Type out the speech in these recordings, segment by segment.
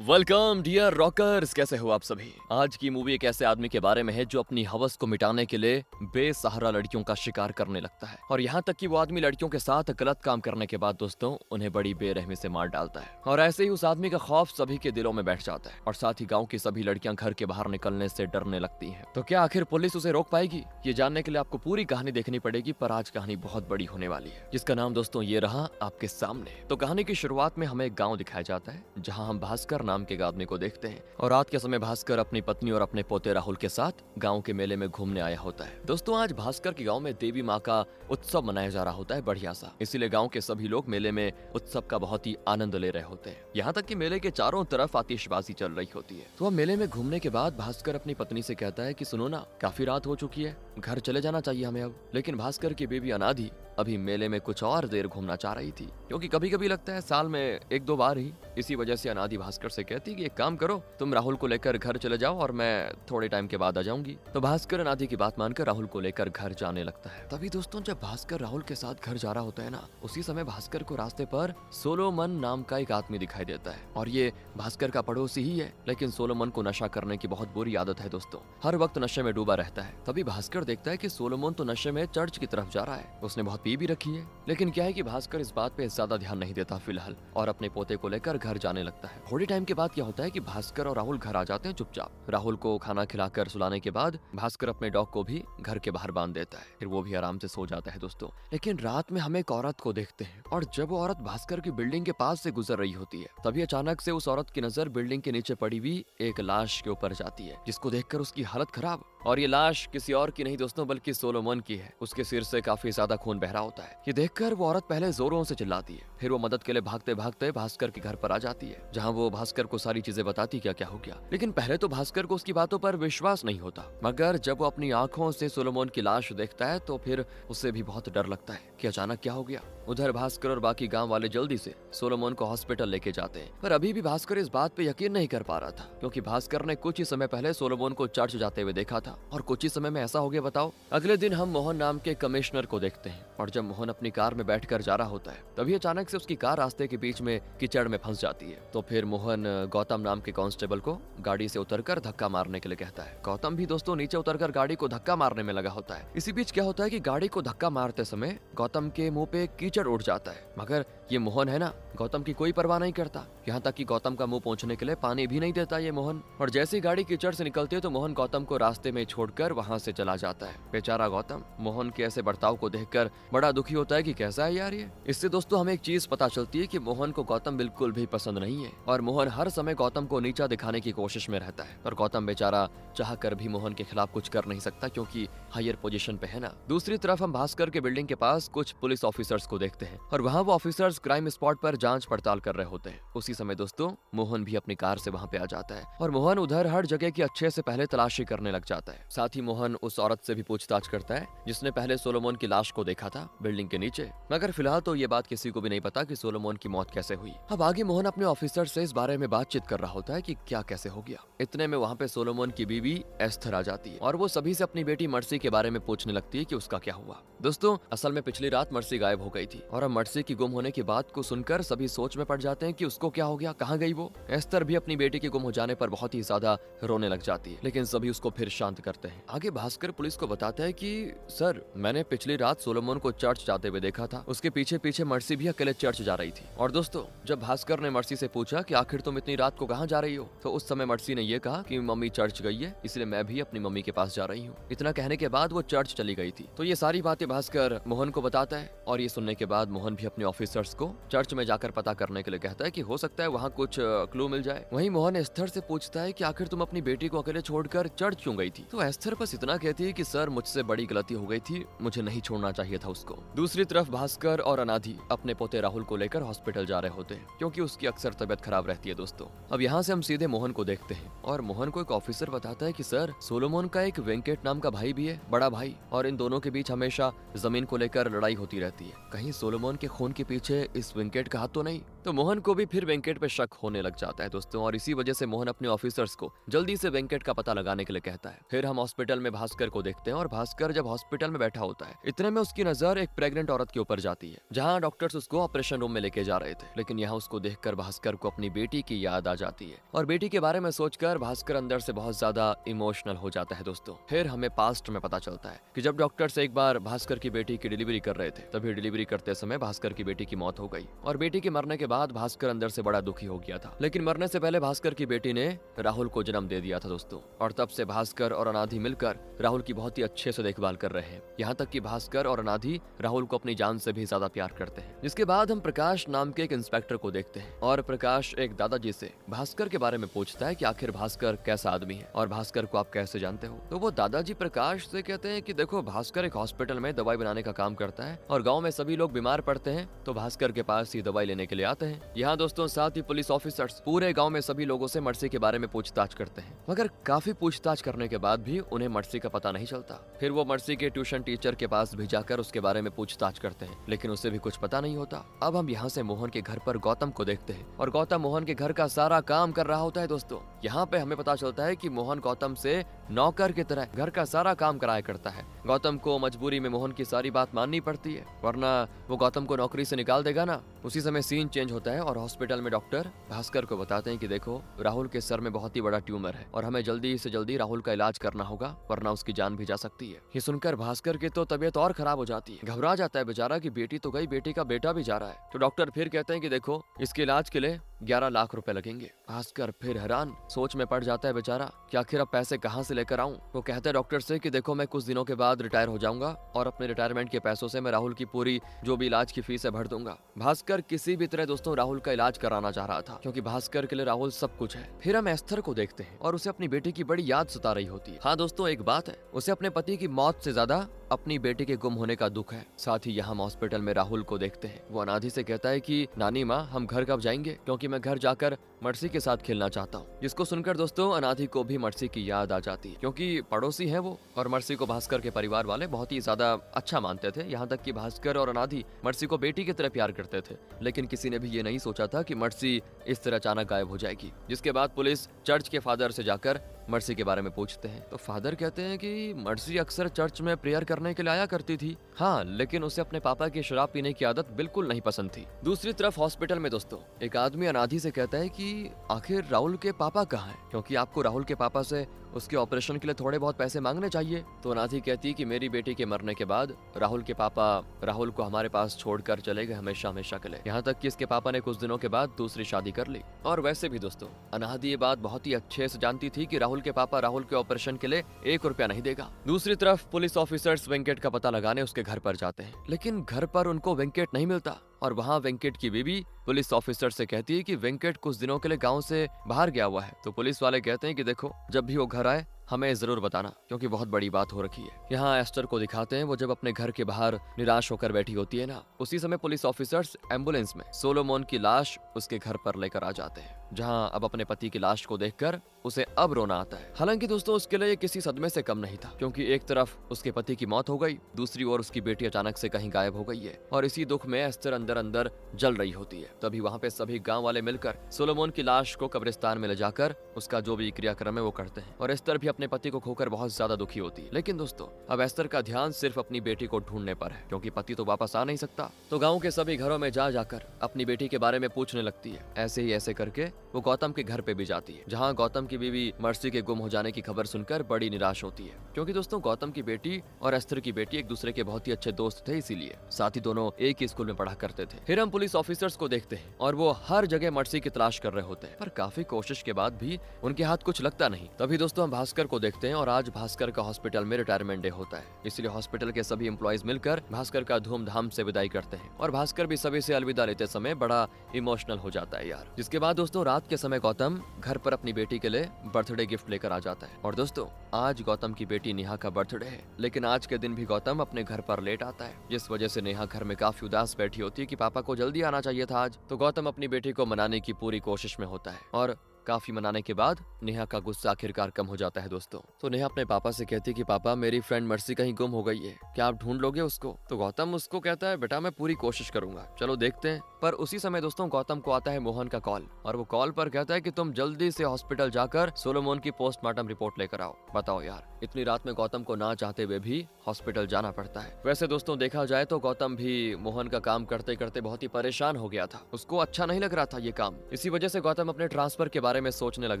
Welcome dear rockers, कैसे हो आप सभी। आज की मूवी एक ऐसे आदमी के बारे में है जो अपनी हवस को मिटाने के लिए बेसहारा लड़कियों का शिकार करने लगता है और यहाँ तक कि वो आदमी लड़कियों के साथ गलत काम करने के बाद दोस्तों उन्हें बड़ी बेरहमी से मार डालता है। और ऐसे ही उस आदमी का खौफ सभी के दिलों में बैठ जाता है और साथ ही गाँव की सभी लड़कियां घर के बाहर निकलने से डरने लगती है। तो क्या आखिर पुलिस उसे रोक पाएगी? ये जानने के लिए आपको पूरी कहानी देखनी पड़ेगी, पर आज कहानी बहुत बड़ी होने वाली है जिसका नाम दोस्तों ये रहा आपके सामने। तो कहानी की शुरुआत में हमें एक गाँव दिखाया जाता है जहाँ हम भास्कर नाम के एक आदमी को देखते हैं और रात के समय भास्कर अपनी पत्नी और अपने पोते राहुल के साथ गांव के मेले में घूमने आया होता है। दोस्तों आज भास्कर के गांव में देवी माँ का उत्सव मनाया जा रहा होता है बढ़िया सा, इसीलिए गांव के सभी लोग मेले में उत्सव का बहुत ही आनंद ले रहे होते हैं। यहाँ तक कि मेले के चारों तरफ आतिशबाजी चल रही होती है। तो अब मेले में घूमने के बाद भास्कर अपनी पत्नी से कहता है कि सुनो ना, काफी रात हो चुकी है, घर चले जाना चाहिए हमें अब। लेकिन भास्कर की बेबी अनाधी अभी मेले में कुछ और देर घूमना चाह रही थी, क्योंकि कभी कभी लगता है साल में एक दो बार ही। इसी वजह से अनाधी भास्कर से कहती कि एक काम करो, तुम राहुल को लेकर घर चले जाओ और मैं थोड़े टाइम के बाद आ जाऊंगी। तो भास्कर अनाधी की बात मानकर राहुल को लेकर घर जाने लगता है। तभी दोस्तों जब भास्कर राहुल के साथ घर जा रहा होता है ना, उसी समय भास्कर को रास्ते पर सोलोमन नाम का एक आदमी दिखाई देता है और ये भास्कर का पड़ोसी ही है। लेकिन सोलोमन को नशा करने की बहुत बुरी आदत है दोस्तों, हर वक्त नशे में डूबा रहता है। तभी भास्कर देखता है कि सोलोमन तो नशे में चर्च की तरफ जा रहा है, उसने बहुत पी भी रखी है। लेकिन क्या है कि भास्कर इस बात पे ज्यादा ध्यान नहीं देता फिलहाल और अपने पोते को लेकर घर जाने लगता है। थोड़ी टाइम के बाद क्या होता है कि भास्कर और राहुल घर आ जाते हैं चुपचाप। राहुल को खाना खिलाकर सुलाने के बाद भास्कर अपने डॉग को भी घर के बाहर बांध देता है, फिर वो भी आराम से सो जाता है दोस्तों। लेकिन रात में हम एक औरत को देखते हैं और जब वो औरत भास्कर की बिल्डिंग के पास से गुजर रही होती है, तभी अचानक से उस औरत की नजर बिल्डिंग के नीचे पड़ी हुई एक लाश के ऊपर जाती है, जिसको देखकर उसकी हालत खराब। और ये लाश किसी और की नहीं दोस्तों, बल्कि सोलोमन की है। उसके सिर से काफी ज्यादा खून बह रहा होता है। ये देखकर वो औरत पहले जोरों से चिल्लाती है, फिर वो मदद के लिए भागते भागते भास्कर के घर पर आ जाती है, जहाँ वो भास्कर को सारी चीजें बताती क्या क्या हो गया। लेकिन पहले तो भास्कर को उसकी बातों पर विश्वास नहीं होता, मगर जब वो अपनी आंखों से सोलोमन की लाश देखता है तो फिर उसे भी बहुत डर लगता है कि अचानक क्या हो गया। उधर भास्कर और बाकी गांव वाले जल्दी से सोलोमन को हॉस्पिटल लेके जाते हैं, पर अभी भी भास्कर इस बात पे यकीन नहीं कर पा रहा था, क्योंकि भास्कर ने कुछ ही समय पहले सोलोमन को चर्च जाते हुए देखा था और कुछ ही समय में ऐसा हो गया बताओ। अगले दिन हम मोहन नाम के कमिश्नर को देखते हैं और जब मोहन अपनी कार में बैठकर जा रहा होता है, तभी अचानक से उसकी कार रास्ते के बीच में कीचड़ में फंस जाती है। तो फिर मोहन गौतम नाम के कांस्टेबल को गाड़ी से उतरकर धक्का मारने के लिए कहता है। गौतम भी दोस्तों नीचे उतरकर गाड़ी को धक्का मारने में लगा होता है। इसी बीच क्या होता है कि गाड़ी को धक्का मारते समय गौतम के मुंह पे कीचड़ उड़ जाता है, मगर ये मोहन है ना, गौतम की कोई परवाह नहीं करता। यहाँ तक कि गौतम का मुंह पोंछने के लिए पानी भी नहीं देता ये मोहन। और जैसे ही गाड़ी कीचड़ से निकलती है तो मोहन गौतम को रास्ते में छोड़कर वहाँ से चला जाता है। बेचारा गौतम मोहन के ऐसे बर्ताव को देखकर बड़ा दुखी होता है कि कैसा है यार ये। इससे दोस्तों हमें एक चीज पता चलती है कि मोहन को गौतम बिल्कुल भी पसंद नहीं है और मोहन हर समय गौतम को नीचा दिखाने की कोशिश में रहता है। और गौतम बेचारा चाह कर भी मोहन के खिलाफ कुछ कर नहीं सकता, क्योंकि हायर पोजीशन पे है ना। दूसरी तरफ हम भास्कर के बिल्डिंग के पास कुछ पुलिस ऑफिसर्स को देखते हैं और वहाँ वो ऑफिसर्स क्राइम स्पॉट पर जांच पड़ताल कर रहे होते हैं। उसी समय दोस्तों मोहन भी अपनी कार से वहाँ पे आ जाता है और मोहन उधर हर जगह की अच्छे से पहले तलाशी करने लग जाता है। साथ ही मोहन उस औरत से भी पूछताछ करता है जिसने पहले सोलोमन की लाश को देखा था बिल्डिंग के नीचे, मगर फिलहाल तो ये बात किसी को भी नहीं पता कि सोलोमन की मौत कैसे हुई। अब आगे मोहन अपने ऑफिसर से इस बारे में बातचीत कर रहा होता है कि क्या कैसे हो गया। इतने में वहाँ पे सोलोमन की बीवी एस्थर आ जाती है और वो सभी से अपनी बेटी मर्सी के बारे में पूछने लगती है कि उसका क्या हुआ। दोस्तों असल में पिछली रात मर्सी गायब हो गई थी और अब मर्सी की गुम होने की बात को सुनकर सभी सोच में पड़ जाते हैं कि उसको क्या हो गया, कहाँ गई वो। एस्थर भी अपनी बेटी के गुम हो जाने पर बहुत ही ज्यादा रोने लग जाती है, लेकिन सभी उसको फिर शांत करते हैं। आगे भास्कर पुलिस को बताता है कि सर, मैंने पिछली रात सोलोमन को चर्च जाते हुए देखा था, उसके पीछे पीछे मर्सी भी अकेले चर्च जा रही थी। और दोस्तों जब भास्कर ने मर्सी से पूछा कि आखिर तुम इतनी रात को कहाँ जा रही हो, तो उस समय मर्सी ने ये कहा कि मम्मी चर्च गई है, इसलिए मैं भी अपनी मम्मी के पास जा रही हूँ। इतना कहने के बाद वो चर्च चली गई थी। तो ये सारी बातें भास्कर मोहन को बताता है और ये सुनने के बाद मोहन भी अपने ऑफिसर्स को चर्च में जाकर पता करने के लिए कहता है कि हो सकता है वहाँ कुछ क्लू मिल जाए। वहीं मोहन एस्थर से पूछता है कि आखिर तुम अपनी बेटी को अकेले छोड़कर चर्च क्यों गई थी। तो एस्थर बस इतना कहती है कि सर, मुझसे बड़ी गलती हो गई थी, मुझे नहीं छोड़ना चाहिए था उसको। दूसरी तरफ भास्कर और अनाधी अपने पोते राहुल को लेकर हॉस्पिटल जा रहे होते हैं, क्योंकि उसकी अक्सर तबियत खराब रहती है दोस्तों। अब यहाँ से हम सीधे मोहन को देखते हैं और मोहन को एक ऑफिसर बताता है कि सर, सोलोमन का एक वेंकट नाम का भाई भी है, बड़ा भाई, और इन दोनों के बीच हमेशा जमीन को लेकर लड़ाई होती रहती है। कहीं सोलोमन के खून के पीछे इस वेंकट का हाथ तो नहीं। तो मोहन को भी फिर वेंकट पे शक होने लग जाता है दोस्तों, और इसी वजह से मोहन अपने ऑफिसर्स को जल्दी से वेंकट का पता लगाने के लिए कहता है। फिर हम हॉस्पिटल में भास्कर को देखते हैं, और भास्कर जब हॉस्पिटल में बैठा होता है इतने में उसकी नजर एक प्रेग्नेंट औरत के ऊपर जाती है, जहाँ डॉक्टर्स उसको ऑपरेशन रूम में लेके जा रहे थे। लेकिन यहाँ उसको देखकर भास्कर को अपनी बेटी की याद आ जाती है, और बेटी के बारे में सोचकर भास्कर अंदर से बहुत ज्यादा इमोशनल हो जाता है दोस्तों। फिर हमें पास्ट में पता चलता है कि जब डॉक्टर्स एक बार भास्कर की बेटी की डिलीवरी कर रहे थे, तभी डिलीवरी करते समय भास्कर की बेटी की मौत हो गई, और बेटी के मरने के बाद भास्कर अंदर से बड़ा दुखी हो गया था। लेकिन मरने से पहले भास्कर की बेटी ने राहुल को जन्म दे दिया था दोस्तों, और तब से भास्कर और अनाधी मिलकर राहुल की बहुत ही अच्छे से देखभाल कर रहे हैं। यहाँ तक कि भास्कर और अनाधी राहुल को अपनी जान से भी ज्यादा प्यार करते हैं। जिसके बाद हम प्रकाश नाम के एक इंस्पेक्टर को देखते हैं, और प्रकाश एक दादाजी से भास्कर के बारे में पूछता है कि आखिर भास्कर कैसा आदमी है और भास्कर को आप कैसे जानते हो। तो वो दादाजी प्रकाश से कहते हैं कि देखो, भास्कर एक हॉस्पिटल में दवाई बनाने का काम करता है, और गाँव में सभी लोग बीमार पड़ते हैं तो भास्कर के पास ही दवाई लेने के लिए आते हैं। यहाँ दोस्तों साथ ही पुलिस ऑफिसर्स पूरे गांव में सभी लोगों से मर्सी के बारे में पूछताछ करते हैं, मगर काफी पूछताछ करने के बाद भी उन्हें मर्सी का पता नहीं चलता। फिर वो मर्सी के ट्यूशन टीचर के पास भी जाकर उसके बारे में पूछताछ करते हैं, लेकिन उसे भी कुछ पता नहीं होता। अब हम यहाँ से मोहन के घर पर गौतम को देखते हैं, और गौतम मोहन के घर का सारा काम कर रहा होता है दोस्तों। यहाँ पे हमें पता चलता है कि मोहन गौतम से नौकर की तरह घर का सारा काम कराया करता है। गौतम को मजबूरी में मोहन की सारी बात माननी पड़ती है, वरना वो गौतम को नौकरी से निकाल देगा ना। उसी समय सीन चेंज होता है, और हॉस्पिटल में डॉक्टर भास्कर को बताते हैं कि देखो, राहुल के सर में बहुत ही बड़ा ट्यूमर है, और हमें जल्दी से जल्दी राहुल का इलाज करना होगा, वरना उसकी जान भी जा सकती है। ये सुनकर भास्कर की तो तबीयत और खराब हो जाती है, घबरा जाता है बेचारा कि बेटी तो गई, बेटी का बेटा भी जा रहा है। तो डॉक्टर फिर कहते हैं कि देखो, इसके इलाज के लिए 11 लाख रुपए लगेंगे। भास्कर फिर हैरान सोच में पड़ जाता है बेचारा कि आखिर अब पैसे कहाँ से लेकर आऊं। वो कहता है डॉक्टर से कि देखो, मैं कुछ दिनों के बाद रिटायर हो जाऊंगा, और अपने रिटायरमेंट के पैसों से मैं राहुल की पूरी जो भी इलाज की फीस है भर दूंगा। भास्कर किसी भी तरह दोस्तों राहुल का इलाज कराना चाह रहा था, क्योंकि भास्कर के लिए राहुल सब कुछ है। फिर हम एस्थर को देखते हैं, और उसे अपनी बेटी की बड़ी याद सता रही होती है। हाँ दोस्तों, एक बात है, उसे अपने पति की मौत से ज्यादा अपनी बेटी के गुम होने का दुख है। साथ ही यहाँ हॉस्पिटल में राहुल को देखते हैं। वो अनाधी से कहता है कि नानी माँ, हम घर कब जाएंगे, क्योंकि मैं घर जाकर मर्सी के साथ खेलना चाहता हूँ। जिसको सुनकर दोस्तों अनाधी को भी मर्सी की याद आ जाती है, क्योंकि पड़ोसी है वो, और मर्सी को भास्कर के परिवार वाले बहुत ही ज्यादा अच्छा मानते थे। यहाँ तक कि भास्कर और अनाधी मर्सी को बेटी की तरह प्यार करते थे, लेकिन किसी ने भी ये नहीं सोचा था कि मर्सी इस तरह अचानक गायब हो जाएगी। जिसके बाद पुलिस चर्च के फादर से जाकर मर्सी के बारे में पूछते हैं, तो फादर कहते हैं कि मर्सी अक्सर चर्च में प्रेयर करने के लिए आया करती थी, हाँ, लेकिन उसे अपने पापा की शराब पीने की आदत बिल्कुल नहीं पसंद थी। दूसरी तरफ हॉस्पिटल में दोस्तों एक आदमी अनाधी से कहता है कि आखिर राहुल के पापा कहाँ हैं, क्योंकि आपको राहुल के पापा से उसके ऑपरेशन के लिए थोड़े बहुत पैसे मांगने चाहिए। तो अनाधी कहती है कि मेरी बेटी के मरने के बाद राहुल के पापा राहुल को हमारे पास छोड़कर चले गए हमेशा हमेशा के लिए, यहाँ तक कि इसके पापा ने कुछ दिनों के बाद दूसरी शादी कर ली। और वैसे भी दोस्तों अनाधी ये बात बहुत ही अच्छे से जानती थी कि राहुल के पापा राहुल के ऑपरेशन के लिए 1 रुपया नहीं देगा। दूसरी तरफ पुलिस ऑफिसर्स वेंकट का पता लगाने उसके घर पर जाते हैं, लेकिन घर पर उनको वेंकट नहीं मिलता, और वहाँ वेंकट की बीवी पुलिस ऑफिसर से कहती है कि वेंकट कुछ दिनों के लिए गांव से बाहर गया हुआ है। तो पुलिस वाले कहते हैं कि देखो, जब भी वो घर आए हमें जरूर बताना, क्योंकि बहुत बड़ी बात हो रखी है। यहाँ एस्टर को दिखाते हैं, वो जब अपने घर के बाहर निराश होकर बैठी होती है ना, उसी समय पुलिस ऑफिसर्स एम्बुलेंस में सोलोमोन की लाश उसके घर पर लेकर आ जाते हैं, जहाँ अब अपने पति की लाश को देखकर उसे अब रोना आता है। हालांकि दोस्तों उसके लिए किसी सदमे से कम नहीं था, क्योंकि एक तरफ उसके पति की मौत हो गई, दूसरी ओर उसकी बेटी अचानक से कहीं गायब हो गई है, और इसी दुख में एस्टर अंदर अंदर जल रही होती है। तभी वहाँ पे सभी गाँव वाले मिलकर सोलोमोन की लाश को कब्रिस्तान में ले जाकर उसका जो भी क्रियाक्रम है वो करते हैं, और एस्टर भी अपने पति को खोकर बहुत ज्यादा दुखी होती है। लेकिन दोस्तों अब एस्टर का ध्यान सिर्फ अपनी बेटी को ढूंढने पर है, क्योंकि पति तो वापस आ नहीं सकता। तो गाँव के सभी घरों में जा जाकर अपनी बेटी के बारे में पूछने लगती है। ऐसे ही ऐसे करके वो गौतम के घर पे भी जाती है, जहाँ गौतम की बीवी मर्सी के गुम हो जाने की खबर सुनकर बड़ी निराश होती है, क्योंकि दोस्तों गौतम की बेटी और एस्टर की बेटी एक दूसरे के बहुत ही अच्छे दोस्त थे, इसीलिए साथ ही दोनों एक ही स्कूल में पढ़ा करते थे। फिर हम पुलिस ऑफिसर्स को देखते हैं, और वो हर जगह मर्सी की तलाश कर रहे होते हैं, पर काफी कोशिश के बाद भी उनके हाथ कुछ लगता नहीं। तभी दोस्तों हम भास्कर को देखते हैं, और आज भास्कर का हॉस्पिटल में रिटायरमेंट डे होता है, इसलिए हॉस्पिटल के सभी एम्प्लॉइज मिलकर भास्कर का धूमधाम से विदाई करते हैं, और भास्कर भी सभी से अलविदा लेते समय बड़ा इमोशनल हो जाता है यार। जिसके बाद दोस्तों रात के समय गौतम घर पर अपनी बेटी के लिए बर्थडे गिफ्ट लेकर आ जाता है, और दोस्तों आज गौतम की बेटी नेहा का बर्थडे है, लेकिन आज के दिन भी गौतम अपने घर पर लेट आता है, जिस वजह से नेहा घर में काफी उदास बैठी होती है कि पापा को जल्दी आना चाहिए था आज। तो गौतम अपनी बेटी को मनाने की पूरी कोशिश में होता है, और काफी मनाने के बाद नेहा का गुस्सा आखिरकार कम हो जाता है दोस्तों। तो नेहा अपने पापा से कहती है कि पापा मेरी फ्रेंड मर्सी कहीं गुम हो गई है, क्या आप ढूंढ लोगे उसको? तो गौतम उसको कहता है बेटा मैं पूरी कोशिश करूंगा, चलो देखते हैं। पर उसी समय दोस्तों गौतम को आता है मोहन का कॉल, और वो कॉल पर कहता है कि तुम जल्दी से हॉस्पिटल जाकर सोलोमन की पोस्टमार्टम रिपोर्ट लेकर आओ। बताओ यार, इतनी रात में गौतम को ना चाहते हुए भी हॉस्पिटल जाना पड़ता है। वैसे दोस्तों देखा जाए तो गौतम भी मोहन का काम करते करते बहुत ही परेशान हो गया था, उसको अच्छा नहीं लग रहा था ये काम। इसी वजह से गौतम अपने ट्रांसफर के बारे में सोचने लग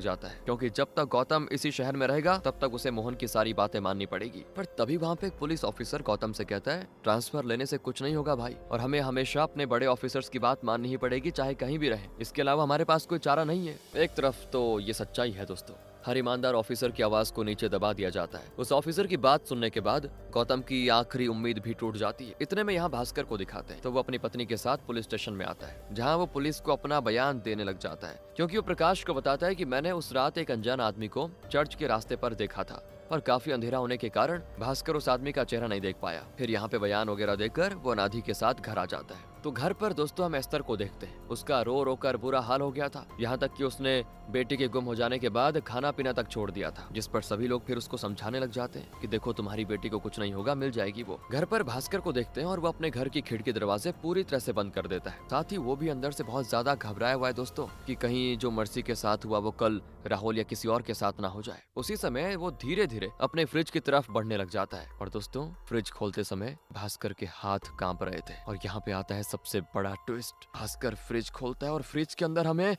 जाता है, क्योंकि जब तक गौतम इसी शहर में रहेगा तब तक उसे मोहन की सारी बातें माननी पड़ेगी। पर तभी वहाँ पे एक पुलिस ऑफिसर गौतम से कहता है ट्रांसफर लेने से कुछ नहीं होगा भाई, और हमें हमेशा अपने बड़े ऑफिसर्स की बात माननी ही पड़ेगी चाहे कहीं भी रहे, इसके अलावा हमारे पास कोई चारा नहीं है। एक तरफ तो ये सच्चाई है दोस्तों, हर ईमानदार ऑफिसर की आवाज को नीचे दबा दिया जाता है। उस ऑफिसर की बात सुनने के बाद गौतम की आखिरी उम्मीद भी टूट जाती है। इतने में यहाँ भास्कर को दिखाते हैं, तो वो अपनी पत्नी के साथ पुलिस स्टेशन में आता है, जहाँ वो पुलिस को अपना बयान देने लग जाता है, क्योंकि वो प्रकाश को बताता है कि मैंने उस रात एक अनजान आदमी को चर्च के रास्ते पर देखा था, और काफी अंधेरा होने के कारण भास्कर उस आदमी का चेहरा नहीं देख पाया। फिर यहाँ पे बयान वगैरह देकर वो अनाधी के साथ घर आ जाता है। तो घर पर दोस्तों हम एस्तर को देखते हैं, उसका रो रो कर बुरा हाल हो गया था, यहाँ तक कि उसने बेटी के गुम हो जाने के बाद खाना पीना तक छोड़ दिया था, जिस पर सभी लोग फिर उसको समझाने लग जाते हैं कि देखो तुम्हारी बेटी को कुछ नहीं होगा, मिल जाएगी वो। घर पर भास्कर को देखते हैं और वो अपने घर की खिड़की दरवाजे पूरी तरह से बंद कर देता है, साथ ही वो भी अंदर से बहुत ज्यादा घबराया हुआ है दोस्तों कि कहीं जो मर्सी के साथ हुआ वो कल राहुल या किसी और के साथ ना हो जाए। उसी समय वो धीरे धीरे अपने फ्रिज की तरफ बढ़ने लग जाता है, और दोस्तों फ्रिज खोलते समय भास्कर के हाथ कांप रहे थे। और यहाँ पे आता है सबसे बड़ा ट्विस्ट, भास्कर फ्रिज खोलता है और फ्रिज के अंदर हमें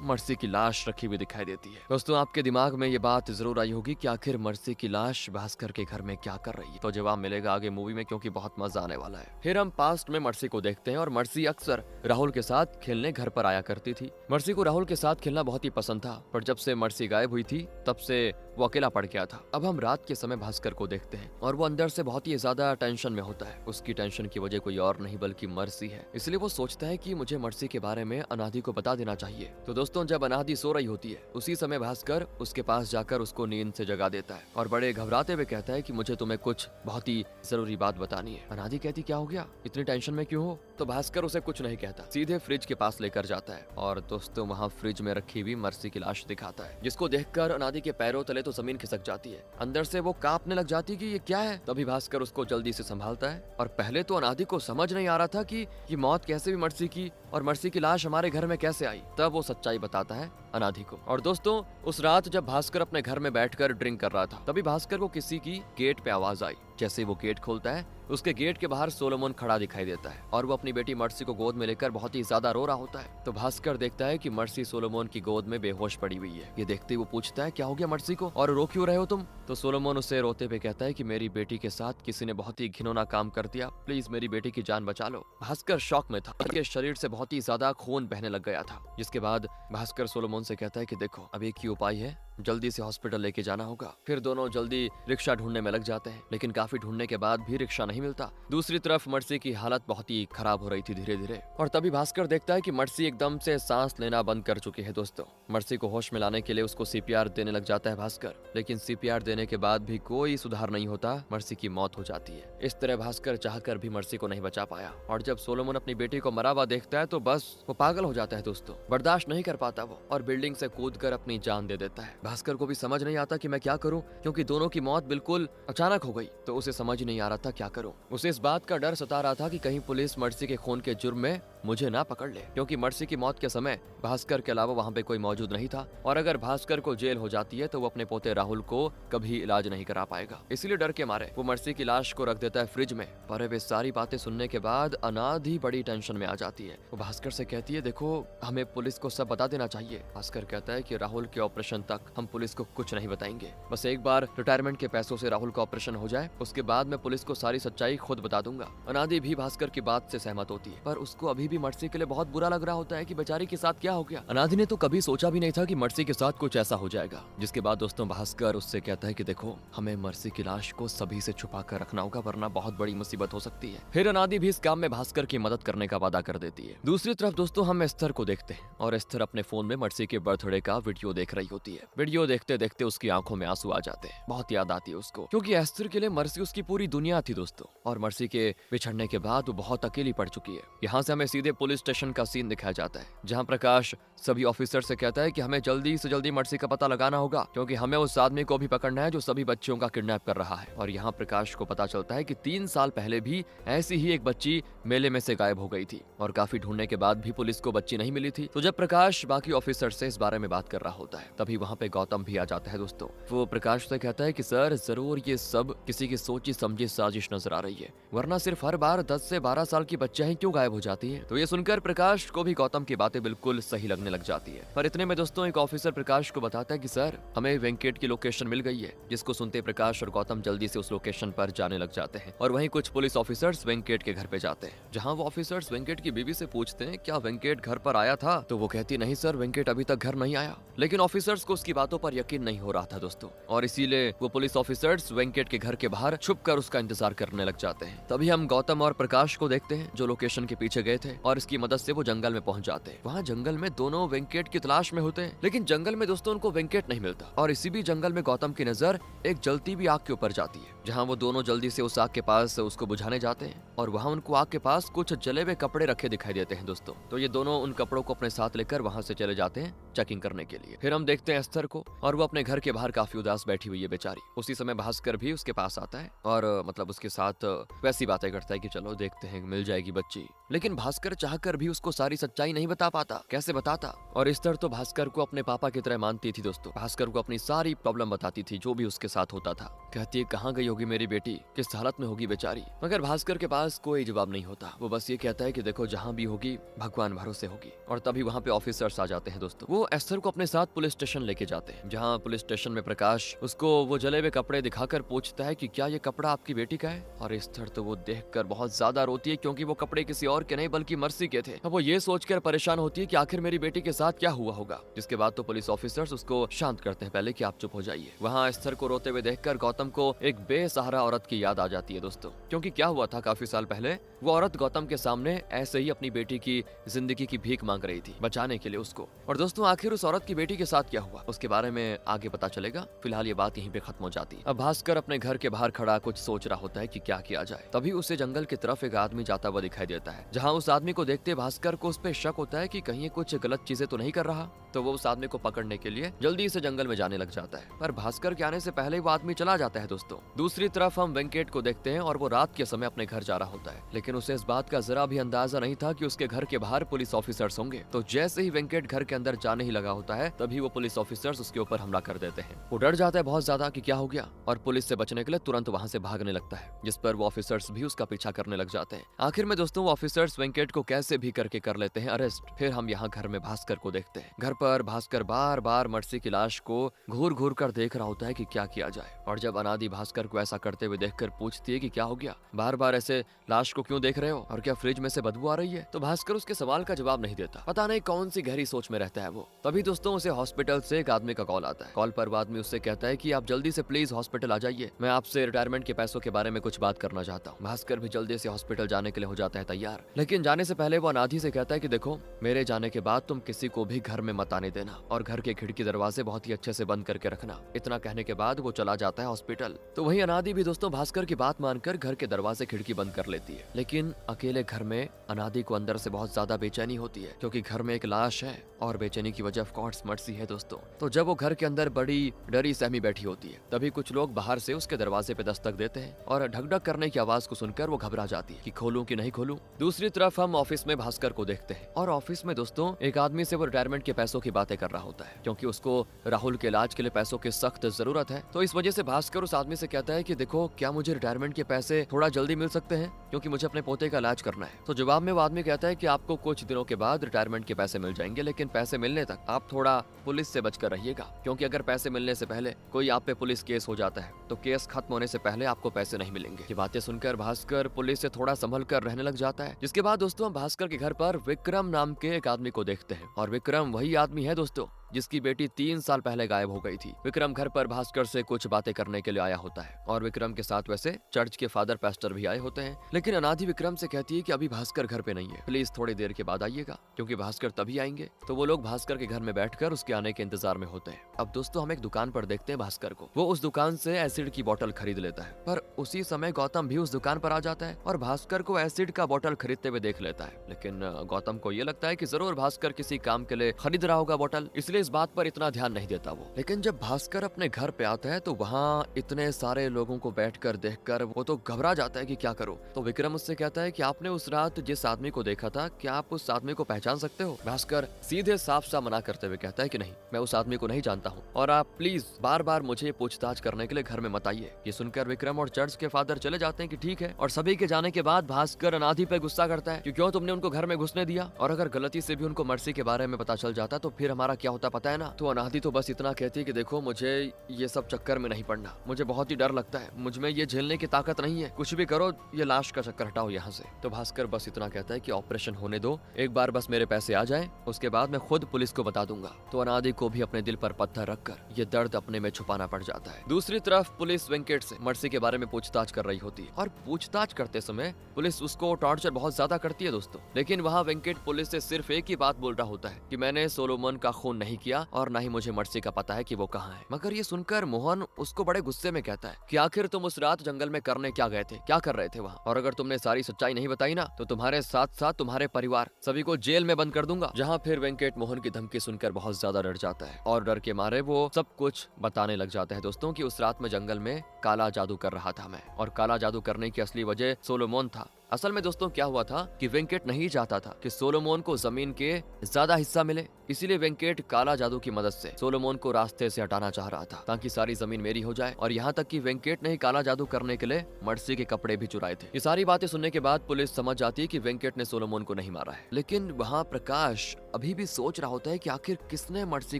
मर्सी की लाश रखी हुई दिखाई देती है। दोस्तों आपके दिमाग में ये बात जरूर आई होगी कि आखिर मर्सी की लाश भास्कर के घर में क्या कर रही है, तो जवाब मिलेगा आगे मूवी में, क्योंकि बहुत मजा आने वाला है। फिर हम पास्ट में मर्सी को देखते हैं, और मर्सी अक्सर राहुल के साथ खेलने घर पर आया करती थी। मर्सी को राहुल के साथ खेलना बहुत ही पसंद था, पर जब से मर्सी गायब हुई थी तब से वो अकेला पड़ गया था। अब हम रात के समय भास्कर को देखते हैं, और वो अंदर से बहुत ही ज्यादा टेंशन में होता है। उसकी टेंशन की वजह कोई और नहीं बल्कि मर्सी है, इसलिए वो सोचता है कि मुझे मर्सी के बारे में अनादि को बता देना चाहिए। तो दोस्तों जब अनादि सो रही होती है, उसी समय भास्कर उसके पास जाकर उसको नींद से जगा देता है, और बड़े घबराते हुए कहता है कि मुझे तुम्हें कुछ बहुत ही जरूरी बात बतानी है। अनादि कहती क्या हो गया, इतनी टेंशन में क्यों हो? तो भास्कर उसे कुछ नहीं कहता, सीधे फ्रिज के पास लेकर जाता है, और दोस्तों वहाँ फ्रिज में रखी हुई मर्सी की लाश दिखाता है, जिसको देखकर अनादि के पैरों तले तो जमीन खिसक जाती है, अंदर से वो कांपने लग जाती कि ये क्या है। तभी भास्कर उसको जल्दी से संभालता है, और पहले तो अनादि को समझ नहीं आ रहा था कि ये मौत कैसे भी मर्सी की, और मर्सी की लाश हमारे घर में कैसे आई। तब वो सच्चाई बताता है अनादि को। और दोस्तों उस रात जब भास्कर अपने घर में बैठकर ड्रिंक कर रहा था, तभी भास्कर को किसी की गेट पे आवाज आई। जैसे वो गेट खोलता है, उसके गेट के बाहर सोलोमन खड़ा दिखाई देता है, और वो अपनी बेटी मर्सी को गोद में लेकर बहुत ही ज्यादा रो रहा होता है। तो भास्कर देखता है कि मर्सी सोलोमन की गोद में बेहोश पड़ी हुई है। ये देखते ही वो पूछता है क्या हो गया मर्सी को, और रो क्यों रहे हो तुम? तो सोलोमन उसे रोते हुए कहता है कि मेरी बेटी के साथ किसी ने बहुत ही घिनौना काम कर दिया, प्लीज मेरी बेटी की जान बचा लो। भास्कर शॉक में था, उसके शरीर से बहुत ही ज्यादा खून बहने लग गया था, जिसके बाद भास्कर सोलोमन से कहता है कि देखो अब एक ही उपाय है, जल्दी से हॉस्पिटल लेके जाना होगा। फिर दोनों जल्दी रिक्शा ढूंढने में लग जाते हैं, लेकिन काफी ढूंढने के बाद भी रिक्शा नहीं मिलता। दूसरी तरफ मर्सी की हालत बहुत ही खराब हो रही थी धीरे धीरे, और तभी भास्कर देखता है कि मर्सी एकदम से सांस लेना बंद कर चुकी है। दोस्तों मर्सी को होश में लाने के लिए उसको सीपीआर देने लग जाता है भास्कर, लेकिन सीपीआर देने के बाद भी कोई सुधार नहीं होता, मर्सी की मौत हो जाती है। इस तरह भास्कर चाहकर भी मर्सी को नहीं बचा पाया, और जब सोलोमन अपनी बेटी को मरा हुआ देखता है तो बस वो पागल हो जाता है दोस्तों, बर्दाश्त नहीं कर पाता वो, और बिल्डिंग से कूदकर अपनी जान दे देता है। भास्कर को भी समझ नहीं आता कि मैं क्या करूं, क्योंकि दोनों की मौत बिल्कुल अचानक हो गई, तो उसे समझ नहीं आ रहा था क्या करूं। उसे इस बात का डर सता रहा था कि कहीं पुलिस मर्सी के खून के जुर्म में मुझे ना पकड़ ले, क्योंकि मर्सी की मौत के समय भास्कर के अलावा वहाँ पे कोई मौजूद नहीं था, और अगर भास्कर को जेल हो जाती है तो वो अपने पोते राहुल को कभी इलाज नहीं करा पाएगा। इसीलिए डर के मारे वो मर्सी की लाश को रख देता है फ्रिज में। पर वे सारी बातें सुनने के बाद अनादि बड़ी टेंशन में आ जाती है। वो भास्कर से कहती है देखो हमें पुलिस को सब बता देना चाहिए। भास्कर कहता है कि राहुल के ऑपरेशन तक हम पुलिस को कुछ नहीं बताएंगे, बस एक बार रिटायरमेंट के पैसों से राहुल का ऑपरेशन हो जाए, उसके बाद मैं पुलिस को सारी सच्चाई खुद बता दूंगा। अनादि भी भास्कर की बात से सहमत होती है, पर उसको अभी भी मर्सी के लिए बहुत बुरा लग रहा होता है कि बेचारी के साथ क्या हो गया। अनादि ने तो कभी सोचा भी नहीं था कि मर्सी के साथ कुछ ऐसा हो जाएगा। जिसके बाद दोस्तों भास्कर उससे कहता है कि देखो हमें मर्सी की लाश को सभी से छुपा कर रखना होगा, वरना बहुत बड़ी मुसीबत हो सकती है। फिर अनादि भी इस काम में भास्कर की मदद करने का वादा कर देती है। दूसरी तरफ दोस्तों हम एस्थर को देखते हैं, और एस्थर अपने फोन में मर्सी के बर्थडे का वीडियो देख रही होती है। वीडियो देखते देखते उसकी आंखों में आंसू आ जाते हैं, बहुत याद आती है उसको, क्योंकि एस्थर के लिए मर्सी उसकी पूरी दुनिया थी दोस्तों, और मर्सी के बिछड़ने के बाद वो बहुत अकेली पड़ चुकी है। यहाँ से हमें सीधे पुलिस स्टेशन का सीन दिखाया जाता है, जहाँ प्रकाश सभी ऑफिसर से कहता है कि हमें जल्दी से जल्दी मर्सी का पता लगाना होगा, क्योंकि हमें उस आदमी को भी पकड़ना है जो सभी बच्चियों का किडनैप कर रहा है। और यहाँ प्रकाश को पता चलता है कि 3 साल पहले भी ऐसी ही एक बच्ची मेले में से गायब हो गई थी और काफी ढूंढने के बाद भी पुलिस को बच्ची नहीं मिली थी। तो जब प्रकाश बाकी ऑफिसर से इस बारे में बात कर रहा होता है, तभी वहाँ पे गौतम भी आ जाता है दोस्तों। वो प्रकाश से कहता है कि सर जरूर ये सब किसी की सोची समझी साजिश नजर आ रही है, वरना सिर्फ हर बार 10 से 12 साल की बच्चियां ही क्यों गायब हो जाती है। तो ये सुनकर प्रकाश को भी गौतम की बातें बिल्कुल सही लगने लग जाती है। पर इतने में दोस्तों एक ऑफिसर प्रकाश को बताता है कि सर हमें वेंकट की लोकेशन मिल गई है, जिसको सुनते प्रकाश और गौतम जल्दी से उस लोकेशन पर जाने लग जाते हैं। और वहीं कुछ पुलिस ऑफिसर्स वेंकट के घर पे जाते हैं, जहाँ वो ऑफिसर्स वेंकट की बीवी से पूछते हैं क्या वेंकट घर पर आया था, तो वो कहती नहीं सर वेंकट अभी तक घर नहीं आया। लेकिन ऑफिसर्स को उसकी बातों पर यकीन नहीं हो रहा था दोस्तों, और इसीलिए वो पुलिस ऑफिसर्स वेंकट के घर के बाहर छुप कर उसका इंतजार करने लग जाते हैं। तभी हम गौतम और प्रकाश को देखते हैं जो लोकेशन के पीछे गए थे, और इसकी मदद से वो जंगल में पहुंच जाते हैं। वहाँ जंगल में दोनों वेंकट की तलाश में होते हैं, लेकिन जंगल में दोस्तों उनको वेंकट नहीं मिलता। और इसी भी जंगल में गौतम की नजर एक जलती भी आग के ऊपर जाती है, जहाँ वो दोनों जल्दी से उस आग के पास उसको बुझाने जाते हैं। और वहाँ उनको आग के पास कुछ जले हुए कपड़े रखे दिखाई देते हैं दोस्तों। तो ये दोनों उन कपड़ों को अपने साथ लेकर वहाँ से चले जाते हैं चेकिंग करने के लिए। फिर हम देखते हैं एस्थर को, और वो अपने घर के बाहर काफी उदास बैठी हुई है बेचारी। उसी समय भास्कर भी उसके पास आता है और मतलब उसके साथ वैसी बातें करता है कि चलो देखते हैं मिल जाएगी बच्ची। लेकिन भास्कर चाहकर भी उसको सारी सच्चाई नहीं बता पाता, कैसे बताता। और एस्थर तो भास्कर को अपने पापा की तरह मानती थी दोस्तों, भास्कर को अपनी सारी प्रॉब्लम बताती थी जो भी उसके साथ होता था। कहती है कहाँ गई होगी मेरी बेटी, किस हालत में होगी बेचारी। मगर भास्कर के पास कोई जवाब नहीं होता, वो बस ये कहता है कि देखो जहाँ भी होगी भगवान भरोसे होगी। और तभी वहाँ पे ऑफिसर्स आ जाते हैं दोस्तों। वो एस्थर को अपने साथ पुलिस स्टेशन लेके जाते हैं, जहाँ पुलिस स्टेशन में प्रकाश उसको वो जले हुए कपड़े दिखाकर पूछता है कि क्या ये कपड़ा आपकी बेटी का है। और एस्थर तो वो देखकर बहुत ज्यादा रोती है, क्योंकि वो कपड़े किसी और के नहीं बल्कि मर्सी के थे। अब वो ये सोचकर परेशान होती है कि आखिर मेरी बेटी के साथ क्या हुआ होगा। जिसके बाद तो पुलिस ऑफिसर्स उसको शांत करते हैं, पहले कि आप चुप हो जाइए। वहाँ एस्थर को रोते हुए देखकर गौतम को एक बेसहारा औरत की याद आ जाती है दोस्तों, क्योंकि क्या हुआ था काफी साल पहले वो औरत गौतम के सामने ऐसे ही अपनी बेटी की जिंदगी की भीख मांग रही थी बचाने के लिए उसको। और दोस्तों आखिर उस औरत की बेटी के साथ क्या हुआ उसके बारे में आगे पता चलेगा। फिलहाल ये बात यहीं पे खत्म हो जाती है। अब भास्कर अपने घर के बाहर खड़ा कुछ सोच रहा होता है कि क्या किया जाए। तभी उसे जंगल की तरफ एक आदमी जाता हुआ दिखाई देता है, जहाँ उस आदमी को देखते भास्कर को उस पे शक होता है कि कहीं ये कुछ गलत चीजें तो नहीं कर रहा। तो वो उस आदमी को पकड़ने के लिए जल्दी से जंगल में जाने लग जाता है, पर भास्कर के आने से पहले वो आदमी चला जाता है दोस्तों। दूसरी तरफ हम वेंकट को देखते हैं और वो रात के समय अपने घर जा रहा होता है, लेकिन उसे इस बात का जरा भी अंदाजा नहीं था कि उसके घर के बाहर पुलिस ऑफिसर्स होंगे। तो जैसे ही वेंकट घर के अंदर जाने ही लगा होता है, तभी वो पुलिस ऑफिसर्स उसके ऊपर हमला कर देते हैं। वो डर जाता है बहुत ज्यादा कि क्या हो गया, और पुलिस से बचने के लिए तुरंत वहाँ से भागने लगता है, जिस पर वो ऑफिसर्स भी उसका पीछा करने लग जाते हैं। आखिर में दोस्तों वो ऑफिसर्स वेंकट को कैसे भी करके कर लेते हैं अरेस्ट। फिर हम यहाँ घर में भास्कर को देखते हैं। घर पर भास्कर बार बार मर्सी की लाश को घूर घूर कर देख रहा होता है कि क्या किया जाए। और जब अनादि भास्कर को ऐसा करते हुए देखकर पूछती है कि क्या हो गया, बार बार ऐसे लाश को क्यों देख रहे हो, और क्या फ्रिज में से बदबू आ रही है, तो भास्कर उसके सवाल का जवाब नहीं देता। पता नहीं कौन सी गहरी सोच में रहता है वो। तभी दोस्तों उसे हॉस्पिटल से एक आदमी का कॉल आता है। कॉल पर वो आदमी उससे कहता है कि आप जल्दी से प्लीज हॉस्पिटल आ जाइए, मैं आपसे रिटायरमेंट के पैसों के बारे में कुछ बात करना चाहता हूँ। भास्कर भी जल्दी से हॉस्पिटल जाने के लिए हो जाता है तैयार, लेकिन जाने से पहले वो अनादि से कहता है कि देखो मेरे जाने के बाद तुम किसी को भी घर में मत आने देना, और घर के खिड़की दरवाजे बहुत ही अच्छे से बंद करके रखना। इतना कहने के बाद वो चला जाता है हॉस्पिटल। तो वहीं अनादि भी दोस्तों भास्कर की बात मानकर घर के दरवाजे खिड़की बंद कर लेती है। लेकिन अकेले घर में अनादि को अंदर से बहुत ज्यादा बेचैनी होती है, क्योंकि घर में एक लाश है और बेचैनी की वजह ऑफ कोर्स मर्सी है दोस्तों। तो जब वो घर के अंदर बड़ी डरी सहमी बैठी होती है, तभी कुछ लोग बाहर से उसके दरवाजे पे दस्तक देते हैं, और ढकढक करने की आवाज को सुनकर वो घबरा जाती है कि खोलूं कि नहीं खोलूं। दूसरी तरफ हम ऑफिस में भास्कर को देखते हैं, और ऑफिस में दोस्तों एक आदमी से वो रिटायरमेंट के पैसों की बातें कर रहा होता है, क्योंकि उसको राहुल के इलाज के लिए पैसों की सख्त जरूरत है। तो इस वजह से भास्कर उस आदमी से कहता है कि देखो क्या मुझे रिटायरमेंट के पैसे थोड़ा जल्दी मिल सकते हैं, क्योंकि मुझे अपने पोते का इलाज करना है। तो जवाब में वो आदमी कहता है कि आपको कुछ दिनों के बाद रिटायरमेंट के पैसे मिल जाएंगे, लेकिन पैसे मिलने तक आप थोड़ा पुलिस से बचकर रहिएगा, क्योंकि अगर पैसे मिलने से पहले कोई आप पे पुलिस केस हो जाता है तो केस खत्म होने से पहले आपको पैसे नहीं मिलेंगे। ये बातें सुनकर भास्कर पुलिस से थोड़ा संभल कर रहने लग जाता है। जिसके बाद दोस्तों हम भास्कर के घर पर विक्रम नाम के एक आदमी को देखते हैं, और विक्रम वही आदमी है दोस्तों जिसकी बेटी 3 साल पहले गायब हो गई थी। विक्रम घर पर भास्कर से कुछ बातें करने के लिए आया होता है और विक्रम के साथ वैसे चर्च के फादर पास्टर भी आए होते हैं, लेकिन अनादि विक्रम से कहती है कि अभी भास्कर घर पे नहीं है, प्लीज थोड़ी देर के बाद आइएगा, क्योंकि भास्कर तभी आएंगे। तो वो लोग भास्कर के घर में बैठकर उसके आने के इंतजार में होते हैं। अब दोस्तों हम एक दुकान पर देखते हैं भास्कर को। वो उस दुकान से एसिड की बोतल खरीद लेता है, पर उसी समय गौतम भी उस दुकान पर आ जाता है और भास्कर को एसिड का बोतल खरीदते हुए देख लेता है। लेकिन गौतम को ये लगता है कि जरूर भास्कर किसी काम के लिए खरीद रहा होगा बोतल, इसलिए इस बात पर इतना ध्यान नहीं देता वो। लेकिन जब भास्कर अपने घर पे आता है तो वहाँ इतने सारे लोगों को बैठकर देखकर वो तो घबरा जाता है कि क्या करो। तो विक्रम उससे कहता है कि आपने उस रात जिस आदमी को देखा था, क्या आप उस आदमी को पहचान सकते हो? भास्कर सीधे साफ साफ मना करते हुए कहता है कि नहीं, मैं उस आदमी को नहीं जानता हूँ और आप प्लीज बार बार मुझे पूछताछ करने के लिए घर में मत आइए। ये सुनकर विक्रम और चर्च के फादर चले जाते हैं कि ठीक है, और सभी के जाने के बाद भास्कर अनादि पे गुस्सा करता है कि क्यों तुमने उनको घर में घुसने दिया, और अगर गलती से भी उनको मर्सी के बारे में पता चल जाता तो फिर हमारा क्या होता पता है ना। तो अनादि तो बस इतना कहती है कि देखो मुझे ये सब चक्कर में नहीं पड़ना, मुझे बहुत ही डर लगता है, मुझ में ये झेलने की ताकत नहीं है, कुछ भी करो ये लाश का चक्कर हटाओ यहाँ से। तो भास्कर बस इतना कहता है कि ऑपरेशन होने दो, एक बार बस मेरे पैसे आ जाए, उसके बाद मैं खुद पुलिस को बता दूंगा। तो अनादि को भी अपने दिल पर पत्थर रखकर ये दर्द अपने में छुपाना पड़ जाता है। दूसरी तरफ पुलिस वेंकट से मर्सी के बारे में पूछताछ कर रही होती है और पूछताछ करते समय पुलिस उसको टॉर्चर बहुत ज्यादा करती है दोस्तों। लेकिन वहाँ वेंकट पुलिस से सिर्फ एक ही बात बोल रहा होता है कि मैंने सोलोमन का खून नहीं किया और ना ही मुझे मर्सी का पता है कि वो कहाँ है। मगर ये सुनकर मोहन उसको बड़े गुस्से में कहता है कि आखिर तुम उस रात जंगल में करने क्या गए थे, क्या कर रहे थे वहाँ, और अगर तुमने सारी सच्चाई नहीं बताई ना तो तुम्हारे साथ साथ तुम्हारे परिवार सभी को जेल में बंद कर दूंगा। जहाँ फिर वेंकट मोहन की धमकी सुनकर बहुत ज्यादा डर जाता है और डर के मारे वो सब कुछ बताने लग जाता है दोस्तों कि उस रात में जंगल में काला जादू कर रहा था मैं, और काला जादू करने की असली वजह सोलोमन था। असल में दोस्तों क्या हुआ था कि वेंकट नहीं चाहता था कि सोलोमन को जमीन के ज्यादा हिस्सा मिले, इसीलिए वेंकट काला जादू की मदद से सोलोमन को रास्ते से हटाना चाह रहा था ताकि सारी जमीन मेरी हो जाए। और यहाँ तक कि वेंकट ने ही काला जादू करने के लिए मर्सी के कपड़े भी चुराए थे। ये सारी बातें सुनने के बाद पुलिस समझ जाती है कि वेंकट ने सोलोमन को नहीं मारा है। लेकिन वहाँ प्रकाश अभी भी सोच रहा होता है कि आखिर किसने मर्सी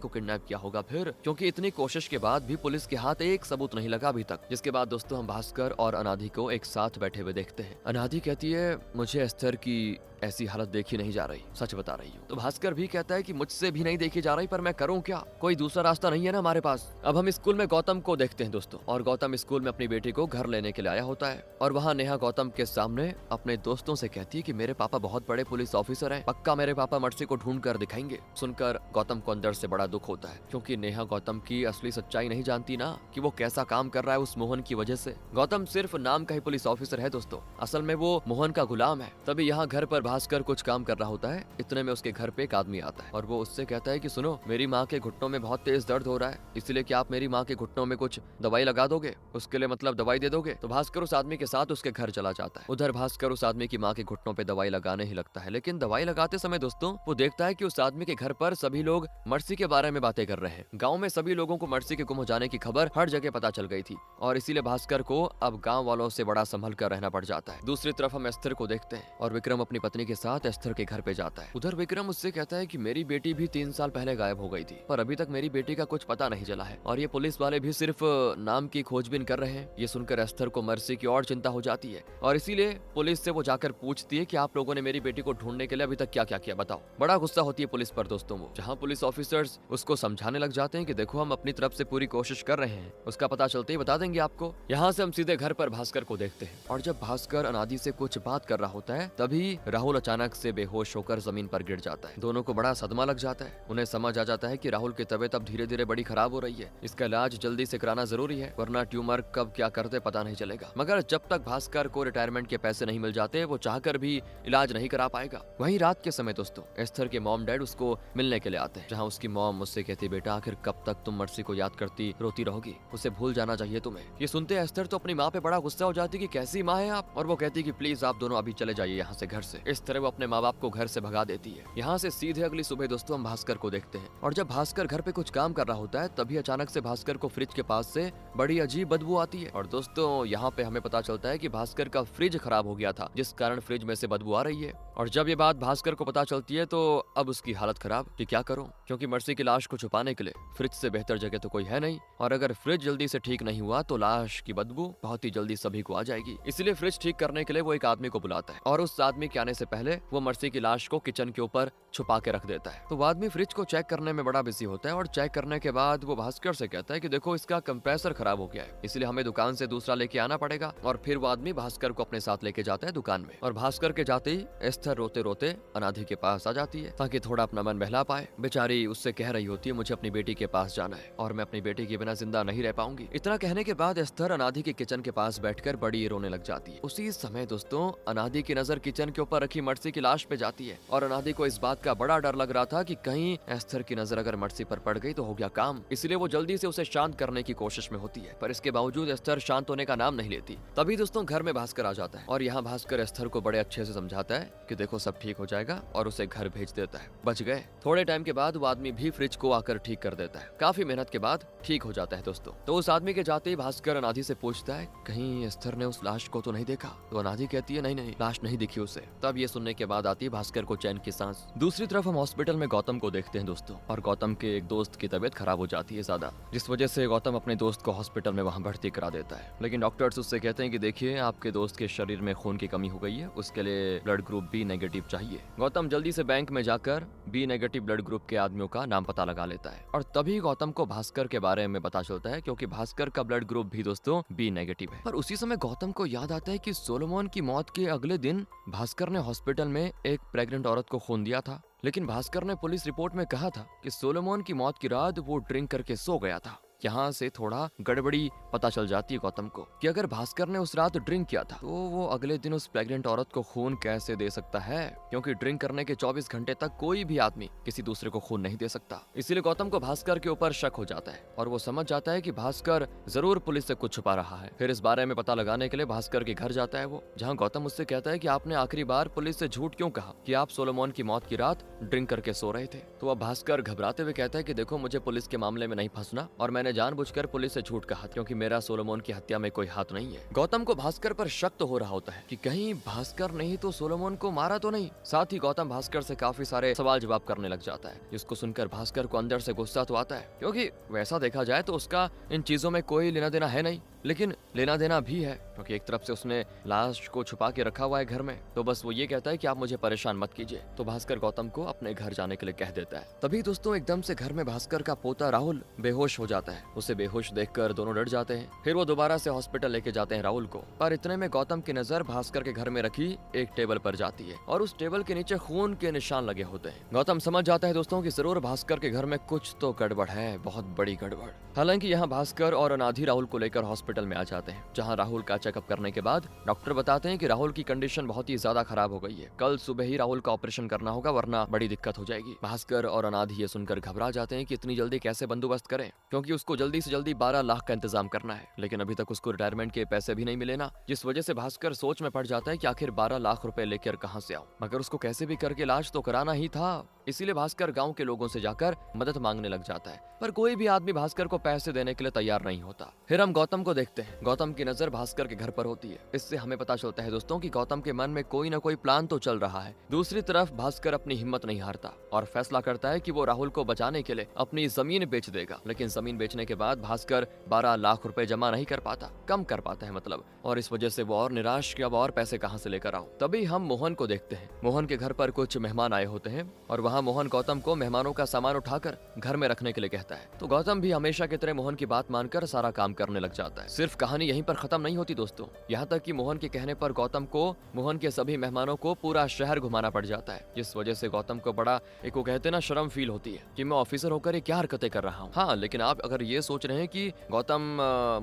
को किडनैप किया होगा फिर, क्योंकि इतनी कोशिश के बाद भी पुलिस के हाथ एक सबूत नहीं लगा अभी तक। जिसके बाद दोस्तों हम भास्कर और अनादि को एक साथ बैठे हुए देखते हैं। अनादि कहती है मुझे एस्थर की ऐसी हालत देखी नहीं जा रही, सच बता रही हूँ। तो भास्कर भी कहता है कि मुझसे भी नहीं देखी जा रही, पर मैं करूँ क्या, कोई दूसरा रास्ता नहीं है ना हमारे पास। अब हम स्कूल में गौतम को देखते हैं दोस्तों, और गौतम स्कूल में अपनी बेटी को घर लेने के लिए आया होता है और वहाँ नेहा गौतम के सामने अपने दोस्तों से कहती है कि मेरे पापा बहुत बड़े पुलिस ऑफिसर हैं, पक्का मेरे पापा मर्सी को ढूंढ कर दिखाएंगे। सुनकर गौतम को अंदर से बड़ा दुख होता है, क्योंकि नेहा गौतम की असली सच्चाई नहीं जानती ना कि वो कैसा काम कर रहा है उस मोहन की वजह से। गौतम सिर्फ नाम का ही पुलिस ऑफिसर है दोस्तों, असल में वो मोहन का गुलाम है। तभी यहाँ घर पर भास्कर कुछ काम कर रहा होता है, इतने में उसके घर पे एक आदमी आता है और वो उससे कहता है कि सुनो, मेरी माँ के घुटनों में बहुत तेज दर्द हो रहा है, इसलिए क्या आप मेरी माँ के घुटनों में कुछ दवाई लगा दोगे, उसके लिए मतलब दवाई दे दोगे। तो भास्कर उस आदमी के साथ उसके घर चला जाता है। उधर भास्कर उस आदमी की माँ के घुटनों पे दवाई लगाने ही लगता है, लेकिन दवाई लगाते समय दोस्तों वो देखता है कि उस आदमी के घर पर सभी लोग मर्सी के बारे में बातें कर रहे हैं। गाँव में सभी लोगों को मर्सी के गुम हो जाने की खबर हर जगह पता चल गई थी और इसीलिए भास्कर को अब गाँव वालों से बड़ा संभल कर रहना पड़ जाता है। दूसरी तरफ हम एस्थर को देखते हैं और विक्रम अपनी पत्नी के साथ एस्थर के घर पे जाता है। उधर विक्रम उससे कहता है कि मेरी बेटी भी 3 साल पहले गायब हो गई थी, पर अभी तक मेरी बेटी का कुछ पता नहीं चला है और ये पुलिस वाले भी सिर्फ नाम की खोजबीन कर रहे हैं। ये सुनकर एस्थर को मर्सी की और चिंता हो जाती है और इसीलिए पुलिस से वो जाकर पूछती है कि आप लोगों ने मेरी बेटी को ढूंढने के लिए अभी तक क्या क्या किया, बताओ। बड़ा गुस्सा होती है पुलिस पर दोस्तों वो, जहाँ पुलिस ऑफिसर्स उसको समझाने लग जाते हैं कि देखो हम अपनी तरफ से पूरी कोशिश कर रहे हैं, उसका पता चलते ही बता देंगे आपको। यहाँ से हम सीधे घर पर भास्कर को देखते हैं और जब भास्कर अनादि से कुछ बात कर रहा होता है तभी राहुल अचानक से बेहोश होकर जमीन पर गिर जाता है। दोनों को बड़ा सदमा लग जाता है। उन्हें समझ आ जाता है कि राहुल की तबीयत अब धीरे धीरे बड़ी खराब हो रही है, इसका इलाज जल्दी से कराना जरूरी है, वरना ट्यूमर कब क्या करते पता नहीं चलेगा। मगर जब तक भास्कर को रिटायरमेंट के पैसे नहीं मिल जाते वो चाहकर भी इलाज नहीं करा पाएगा। वहीं रात के समय दोस्तों एस्थर के मॉम डैड उसको मिलने के लिए आते हैं, जहाँ उसकी मॉम मुझसे कहती है बेटा आखिर कब तक तुम मर्सी को याद करती रोती रहोगी, उसे भूल जाना चाहिए तुम्हें। ये सुनते एस्थर तो अपनी माँ पे बड़ा गुस्सा हो जाती कि कैसी माँ है आप, और वो कहती कि प्लीज आप दोनों अभी चले जाइए यहाँ से घर से। इस तरह वो अपने माँ बाप को घर से भगा देती है। यहाँ से सीधे अगली सुबह दोस्तों हम भास्कर को देखते हैं और जब भास्कर घर पे कुछ काम कर रहा होता है तभी अचानक से भास्कर को फ्रिज के पास से बड़ी अजीब बदबू आती है और दोस्तों यहाँ पे हमें पता चलता है कि भास्कर का फ्रिज खराब हो गया था, जिस कारण फ्रिज में से बदबू आ रही है। और जब ये बात भास्कर को पता चलती है तो अब उसकी हालत खराब कि क्या करूं, क्योंकि मर्सी की लाश को छुपाने के लिए फ्रिज से बेहतर जगह तो कोई है नहीं, और अगर फ्रिज जल्दी से ठीक नहीं हुआ तो लाश की बदबू बहुत ही जल्दी सभी को आ जाएगी। इसलिए फ्रिज ठीक करने के लिए वो एक आदमी को बुलाता है और उस आदमी के आने से पहले वो मर्सी की लाश को किचन के ऊपर छुपा के रख देता है। तो वो आदमी फ्रिज को चेक करने में बड़ा बिजी होता है और चेक करने के बाद वो भास्कर से कहता है कि देखो इसका कंप्रेसर खराब हो गया है, इसलिए हमें दुकान से दूसरा लेके आना पड़ेगा। और फिर वो आदमी भास्कर को अपने साथ लेके जाता है दुकान में, और भास्कर के जाते ही एस्थर रोते रोते अनाधी के पास आ जाती है ताकि थोड़ा अपना मन बहला पाए। बेचारी उससे कह रही होती है मुझे अपनी बेटी के पास जाना है और मैं अपनी बेटी के बिना जिंदा नहीं रह पाऊंगी। इतना कहने के बाद एस्थर अनाधी के किचन के पास बैठकर बड़ी रोने लग जाती है। उसी समय दोस्तों अनाधी की नजर किचन के ऊपर रखी मर्सी की लाश पे जाती है और अनाधी को इस बात का बड़ा डर लग रहा था कि कहीं एस्थर की नजर अगर मर्सी पर पड़ गई तो हो गया काम। इसलिए वो जल्दी से उसे शांत करने की कोशिश में होती है, पर इसके बावजूद एस्थर शांत होने का नाम नहीं लेती। तभी दोस्तों घर में भास्कर आ जाता है और यहाँ भास्कर एस्थर को बड़े अच्छे से समझाता है कि देखो सब ठीक हो जाएगा और उसे घर भेज देता है। बच गए। थोड़े टाइम के बाद वो आदमी भी फ्रिज को आकर ठीक कर देता है। काफी मेहनत के बाद ठीक हो जाता है दोस्तों। तो उस आदमी के जाते ही भास्कर अनाधी से पूछता है कहीं एस्थर ने उस लाश को तो नहीं देखा? तो अनाधी कहती है नहीं लाश नहीं दिखी उसे। तब ये सुनने के बाद आती है भास्कर को चैन की सांस। दूसरी तरफ हम हॉस्पिटल में गौतम को देखते हैं दोस्तों, और गौतम के एक दोस्त की तबीयत खराब हो जाती है ज्यादा, जिस वजह से गौतम अपने दोस्त को हॉस्पिटल में वहाँ भर्ती करा देता है। लेकिन डॉक्टर्स उससे कहते हैं कि देखिए आपके दोस्त के शरीर में खून की कमी हो गई है, उसके लिए ब्लड ग्रुप बी नेगेटिव चाहिए। गौतम जल्दी से बैंक में जाकर बी नेगेटिव ब्लड ग्रुप के आदमियों का नाम पता लगा लेता है, और तभी गौतम को भास्कर के बारे में पता चलता है क्योंकि भास्कर का ब्लड ग्रुप भी दोस्तों बी नेगेटिव है। पर उसी समय गौतम को याद आता है कि सोलोमन की मौत के अगले दिन भास्कर ने हॉस्पिटल में एक प्रेग्नेंट औरत को खून दिया था, लेकिन भास्कर ने पुलिस रिपोर्ट में कहा था कि सोलोमन की मौत की रात वो ड्रिंक करके सो गया था। यहाँ से थोड़ा गड़बड़ी पता चल जाती है गौतम को कि अगर भास्कर ने उस रात ड्रिंक किया था तो वो अगले दिन उस प्रेग्नेंट औरत को खून कैसे दे सकता है, क्योंकि ड्रिंक करने के 24 घंटे तक कोई भी आदमी किसी दूसरे को खून नहीं दे सकता। इसीलिए गौतम को भास्कर के ऊपर शक हो जाता है और वो समझ जाता है कि भास्कर जरूर पुलिस से कुछ छुपा रहा है। फिर इस बारे में पता लगाने के लिए भास्कर के घर जाता है वो, जहाँ गौतम उससे कहता है कि आपने आखिरी बार पुलिस से झूठ क्यों कहा कि आप सोलोमन की मौत की रात ड्रिंक करके सो रहे थे। तो अब भास्कर घबराते हुए कहता है कि देखो मुझे पुलिस के मामले में नहीं फंसना, और मैंने जानबूझकर पुलिस से झूठ कहा क्योंकि मेरा सोलोमन की हत्या में कोई हाथ नहीं है। गौतम को भास्कर पर शक तो हो रहा होता है कि कहीं भास्कर नहीं तो सोलोमन को मारा तो नहीं। साथ ही गौतम भास्कर से काफी सारे सवाल जवाब करने लग जाता है, जिसको सुनकर भास्कर को अंदर से गुस्सा तो आता है, क्योंकि वैसा देखा जाए तो उसका इन चीजों में कोई लेना देना है नहीं, लेकिन लेना देना भी है क्योंकि एक तरफ से उसने लाश को छुपा के रखा हुआ है घर में। तो बस वो ये कहता है कि आप मुझे परेशान मत कीजिए। तो भास्कर गौतम को अपने घर जाने के लिए कह देता है। तभी दोस्तों एकदम से घर में भास्कर का पोता राहुल बेहोश हो जाता है। उसे बेहोश देखकर दोनों डर जाते हैं। फिर वो दोबारा से हॉस्पिटल लेके जाते हैं राहुल को, पर इतने में गौतम की नजर भास्कर के घर में रखी एक टेबल पर जाती है और उस टेबल के नीचे खून के निशान लगे होते हैं। गौतम समझ जाता है दोस्तों कि जरूर भास्कर के घर में कुछ तो गड़बड़ है, बहुत बड़ी गड़बड़। हालांकि यहाँ भास्कर और अनाधी राहुल को लेकर हॉस्पिटल में आ जाते हैं, जहाँ राहुल का चेकअप करने के बाद डॉक्टर बताते हैं कि राहुल की कंडीशन बहुत ही ज्यादा खराब हो गई है, कल सुबह ही राहुल का ऑपरेशन करना होगा वरना बड़ी दिक्कत हो जाएगी। भास्कर और अनाधी ये सुनकर घबरा जाते हैं कि इतनी जल्दी कैसे बंदोबस्त करें, क्योंकि उसको जल्दी से जल्दी 12 लाख का इंतजाम करना है, लेकिन अभी तक उसको रिटायरमेंट के पैसे भी नहीं मिले ना, जिस वजह से भास्कर सोच में पड़ जाता है कि आखिर 12 लाख रुपए लेकर कहां से आऊं, मगर उसको कैसे भी करके इलाज तो कराना ही था। इसीलिए भास्कर गांव के लोगों से जाकर मदद मांगने लग जाता है, पर कोई भी आदमी भास्कर को पैसे देने के लिए तैयार नहीं होता। फिर हम गौतम को देखते हैं। गौतम की नजर भास्कर के घर पर होती है। इससे हमें पता चलता है दोस्तों कि गौतम के मन में कोई न कोई प्लान तो चल रहा है। दूसरी तरफ भास्कर अपनी हिम्मत नहीं हारता और फैसला करता है कि वो राहुल को बचाने के लिए अपनी जमीन बेच देगा। लेकिन जमीन बेचने के बाद भास्कर 12 लाख रुपए जमा नहीं कर पाता, कम कर पाता है मतलब, और इस वजह से वो और निराश कि अब और पैसे कहां से लेकर आऊं। तभी हम मोहन को देखते हैं। मोहन के घर पर कुछ मेहमान आए होते हैं और वहाँ मोहन गौतम को मेहमानों का सामान उठाकर घर में रखने के लिए कहता है। तो गौतम भी हमेशा की तरह मोहन की बात मानकर सारा काम करने लग जाता है। सिर्फ कहानी यहीं पर खत्म नहीं होती दोस्तों, यहाँ तक कि मोहन के कहने पर गौतम को मोहन के सभी मेहमानों को पूरा शहर घुमाना पड़ जाता है, जिस वजह से गौतम को बड़ा एक वो कहते ना शर्म फील होती है कि मैं ऑफिसर होकर ये क्या हरकतें कर रहा हूँ। हाँ, लेकिन आप अगर ये सोच रहे हैं कि गौतम